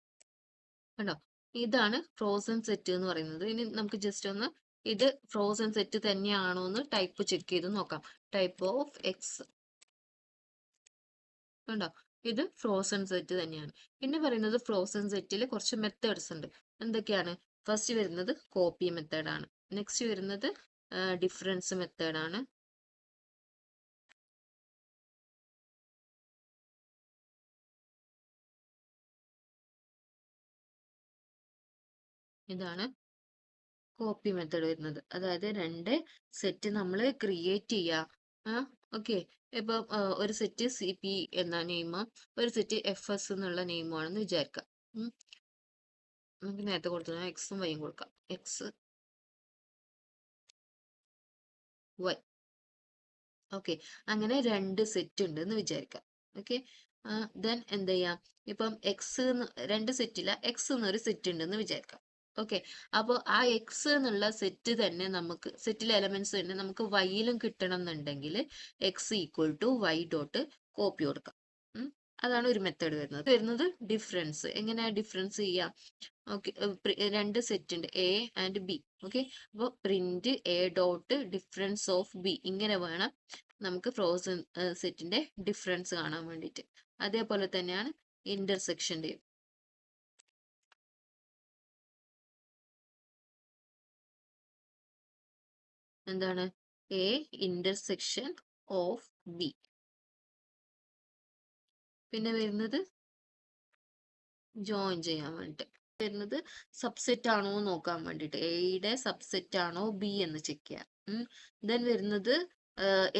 കണ്ടോ, ഇതാണ് ഫ്രോസൺ സെറ്റ് എന്ന് പറയുന്നത്. ഇനി നമുക്ക് ജസ്റ്റ് ഒന്ന് ഇത് ഫ്രോസൺ സെറ്റ് തന്നെയാണോ എന്ന് ടൈപ്പ് ചെക്ക് ചെയ്ത് നോക്കാം. ടൈപ്പ് ഓഫ് എക്സ്, കണ്ടോ, ഇത് ഫ്രോസൺ സെറ്റ് തന്നെയാണ്. പിന്നെ പറയുന്നത് ഫ്രോസൺ സെറ്റിൽ കുറച്ച് മെത്തേഡ്സ് ഉണ്ട്. എന്തൊക്കെയാണ്? ഫസ്റ്റ് വരുന്നത് കോപ്പി മെത്തേഡാണ്. നെക്സ്റ്റ് വരുന്നത് ഡിഫറൻസ് മെത്തേഡാണ്. ഇതാണ് കോപ്പി മെത്തേഡ് വരുന്നത്. അതായത് രണ്ട് സെറ്റ് നമ്മൾ ക്രിയേറ്റ് ചെയ്യുക. ഓക്കെ, ഇപ്പം ഒരു സെറ്റ് CP എന്ന നെയിമും ഒരു സെറ്റ് FS എന്നുള്ള നെയിമുമാണെന്ന് വിചാരിക്കാം. നമുക്ക് നേരത്തെ കൊടുത്തത് എക്സും വൈയും കൊടുക്കാം. X Y. ഓക്കെ, അങ്ങനെ രണ്ട് സെറ്റ് ഉണ്ട് എന്ന് വിചാരിക്കാം. ഓക്കെ, ദെൻ എന്ത് ചെയ്യാം, ഇപ്പം രണ്ട് സെറ്റില്ല, എക്സ് എന്നൊരു സെറ്റ് ഉണ്ടെന്ന് വിചാരിക്കാം. ഓക്കെ, അപ്പോൾ ആ എക്സ് എന്നുള്ള സെറ്റ് തന്നെ നമുക്ക്, സെറ്റിലെ എലമെന്റ്സ് തന്നെ നമുക്ക് വൈയിലും കിട്ടണം എന്നുണ്ടെങ്കിൽ X equal to Y dot copy കൊടുക്കാം. അതാണ് ഒരു മെത്തേഡ് വരുന്നത്. ഡിഫറൻസ്, എങ്ങനെയാ ഡിഫറൻസ് ചെയ്യാം? ഓക്കെ, രണ്ട് സെറ്റ് ഉണ്ട് എ ആൻഡ് ബി. ഓക്കെ, അപ്പോൾ print A dot difference of B, ഇങ്ങനെ വേണം നമുക്ക് ഫ്രോസൺ സെറ്റിന്റെ ഡിഫറൻസ് കാണാൻ വേണ്ടിയിട്ട്. അതേപോലെ തന്നെയാണ് ഇന്റർസെക്ഷന്റെയും. എന്താണ്? A intersection of B. പിന്നെ വരുന്നത് ജോയിൻ ചെയ്യാൻ വേണ്ടിട്ട് വരുന്നത് സബ്സെറ്റ് ആണോ എന്ന് നോക്കാൻ വേണ്ടിട്ട്, എയുടെ സബ്സെറ്റ് ആണോ ബി എന്ന് ചെക്ക് ചെയ്യാം. ദെൻ വരുന്നത്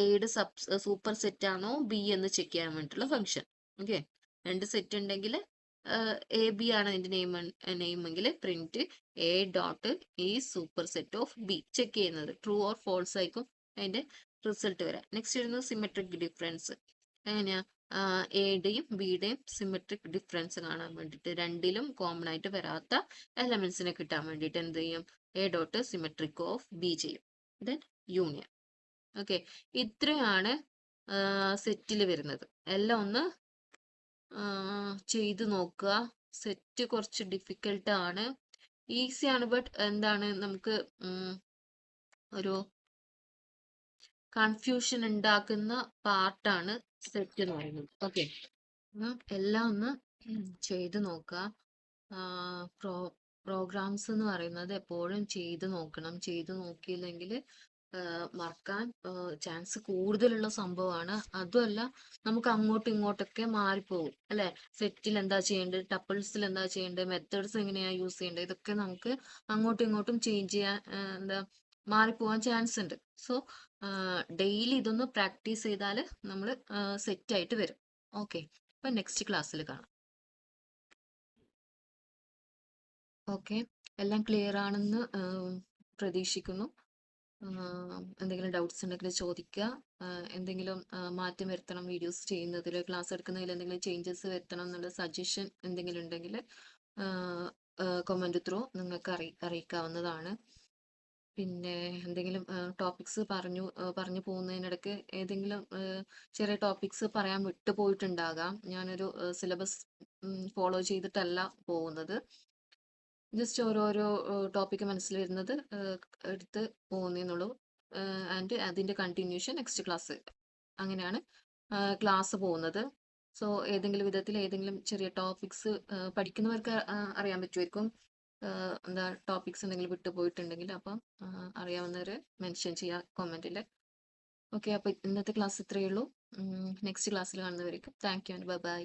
എയുടെ സൂപ്പർ സെറ്റ് ആണോ ബി എന്ന് ചെക്ക് ചെയ്യാൻ വേണ്ടിയിട്ടുള്ള ഫംഗ്ഷൻ. ഓക്കെ, രണ്ട് സെറ്റ് ഉണ്ടെങ്കിൽ എ ബി ആണ് അതിന്റെ നെയിമെങ്കിൽ പ്രിന്റ് എ ഡോട്ട് ഈ super set of B check ചെയ്യുന്നത്. ട്രൂ ഓർ ഫോൾസ് ആയിരിക്കും അതിന്റെ റിസൾട്ട് വരാം. നെക്സ്റ്റ് വരുന്നത് സിമെട്രിക് ഡിഫറൻസ്. എങ്ങനെയാ? എയുടെയും ബിയുടെയും സിമെട്രിക് ഡിഫറൻസ് കാണാൻ വേണ്ടിയിട്ട്, രണ്ടിലും കോമൺ ആയിട്ട് വരാത്ത എലമെന്റ്സിനെ കിട്ടാൻ വേണ്ടിയിട്ട് എന്ത് ചെയ്യും? A dot symmetric of B ചെയ്യും. Then union. ഓക്കെ, ഇത്രയാണ് സെറ്റിൽ വരുന്നത്. എല്ലാം ഒന്ന് ചെയ്ത് നോക്കുക. സെറ്റ് കുറച്ച് ഡിഫിക്കൽട്ട് ആണ്, ഈസിയാണ്, ബട്ട് എന്താണ് നമുക്ക് ഒരു കൺഫ്യൂഷൻ ഉണ്ടാക്കുന്ന പാർട്ടാണ് സെറ്റ് എന്ന് പറയുന്നത്. ഓക്കെ, എല്ലാം ഒന്ന് ചെയ്ത് നോക്കുക. പ്രോഗ്രാംസ് എന്ന് പറയുന്നത് എപ്പോഴും ചെയ്ത് നോക്കണം. ചെയ്ത് നോക്കിയില്ലെങ്കിൽ മറക്കാൻ ചാൻസ് കൂടുതലുള്ള സംഭവമാണ്. അതുമല്ല, നമുക്ക് അങ്ങോട്ടും ഇങ്ങോട്ടൊക്കെ മാറിപ്പോകും അല്ലെ. സെറ്റിൽ എന്താ ചെയ്യേണ്ടത്, ടപ്പിൾസിൽ എന്താ ചെയ്യേണ്ടത്, മെത്തേഡ്സ് എങ്ങനെയാ യൂസ് ചെയ്യേണ്ടത്, ഇതൊക്കെ നമുക്ക് അങ്ങോട്ടും ഇങ്ങോട്ടും ചേഞ്ച് ചെയ്യാൻ എന്താ മാറിപ്പോവാൻ ചാൻസ് ഉണ്ട്. സോ ഡെയിലി ഇതൊന്ന് പ്രാക്ടീസ് ചെയ്താൽ നമ്മൾ സെറ്റ് ആയിട്ട് വരും. ഓക്കെ, അപ്പൊ നെക്സ്റ്റ് ക്ലാസ്സിൽ കാണാം. ഓക്കെ, എല്ലാം ക്ലിയർ ആണെന്ന് പ്രതീക്ഷിക്കുന്നു. എന്തെങ്കിലും ഡൗട്ട്സ് ഉണ്ടെങ്കിൽ ചോദിക്കുക. എന്തെങ്കിലും മാറ്റം വരുത്തണം വീഡിയോസ് ചെയ്യുന്നതിൽ, ക്ലാസ് എടുക്കുന്നതിൽ എന്തെങ്കിലും ചേഞ്ചസ് വരുത്തണം എന്നുള്ള സജഷൻ എന്തെങ്കിലും ഉണ്ടെങ്കിൽ കമൻറ്റ് ത്രൂ നിങ്ങൾക്ക് അറിയിക്കാവുന്നതാണ്. പിന്നെ എന്തെങ്കിലും ടോപ്പിക്സ് പറഞ്ഞു പോകുന്നതിനിടയ്ക്ക് ഏതെങ്കിലും ചെറിയ ടോപ്പിക്സ് പറയാൻ വിട്ടുപോയിട്ടുണ്ടാകാം. ഞാനൊരു സിലബസ് ഫോളോ ചെയ്തിട്ടല്ല പോകുന്നത്. ജസ്റ്റ് ഓരോരോ ടോപ്പിക്ക് മനസ്സിൽ വരുന്നത് എടുത്ത് പോകുന്നേന്നുള്ളൂ. ആൻഡ് അതിൻ്റെ കണ്ടിന്യൂഷൻ നെക്സ്റ്റ് ക്ലാസ്, അങ്ങനെയാണ് ക്ലാസ് പോകുന്നത്. സോ ഏതെങ്കിലും വിധത്തിൽ ഏതെങ്കിലും ചെറിയ ടോപ്പിക്സ് പഠിക്കുന്നവർക്ക് അറിയാൻ പറ്റുമായിരിക്കും. എന്താ ടോപ്പിക്സ് എന്തെങ്കിലും വിട്ടുപോയിട്ടുണ്ടെങ്കിൽ അപ്പം അറിയാവുന്നവർ മെൻഷൻ ചെയ്യുക കമൻറ്റിൽ. ഓക്കെ, അപ്പോൾ ഇന്നത്തെ ക്ലാസ് ഇത്രയേ ഉള്ളൂ. നെക്സ്റ്റ് ക്ലാസ്സിൽ കാണുന്നവരേക്കും thank you and bye by.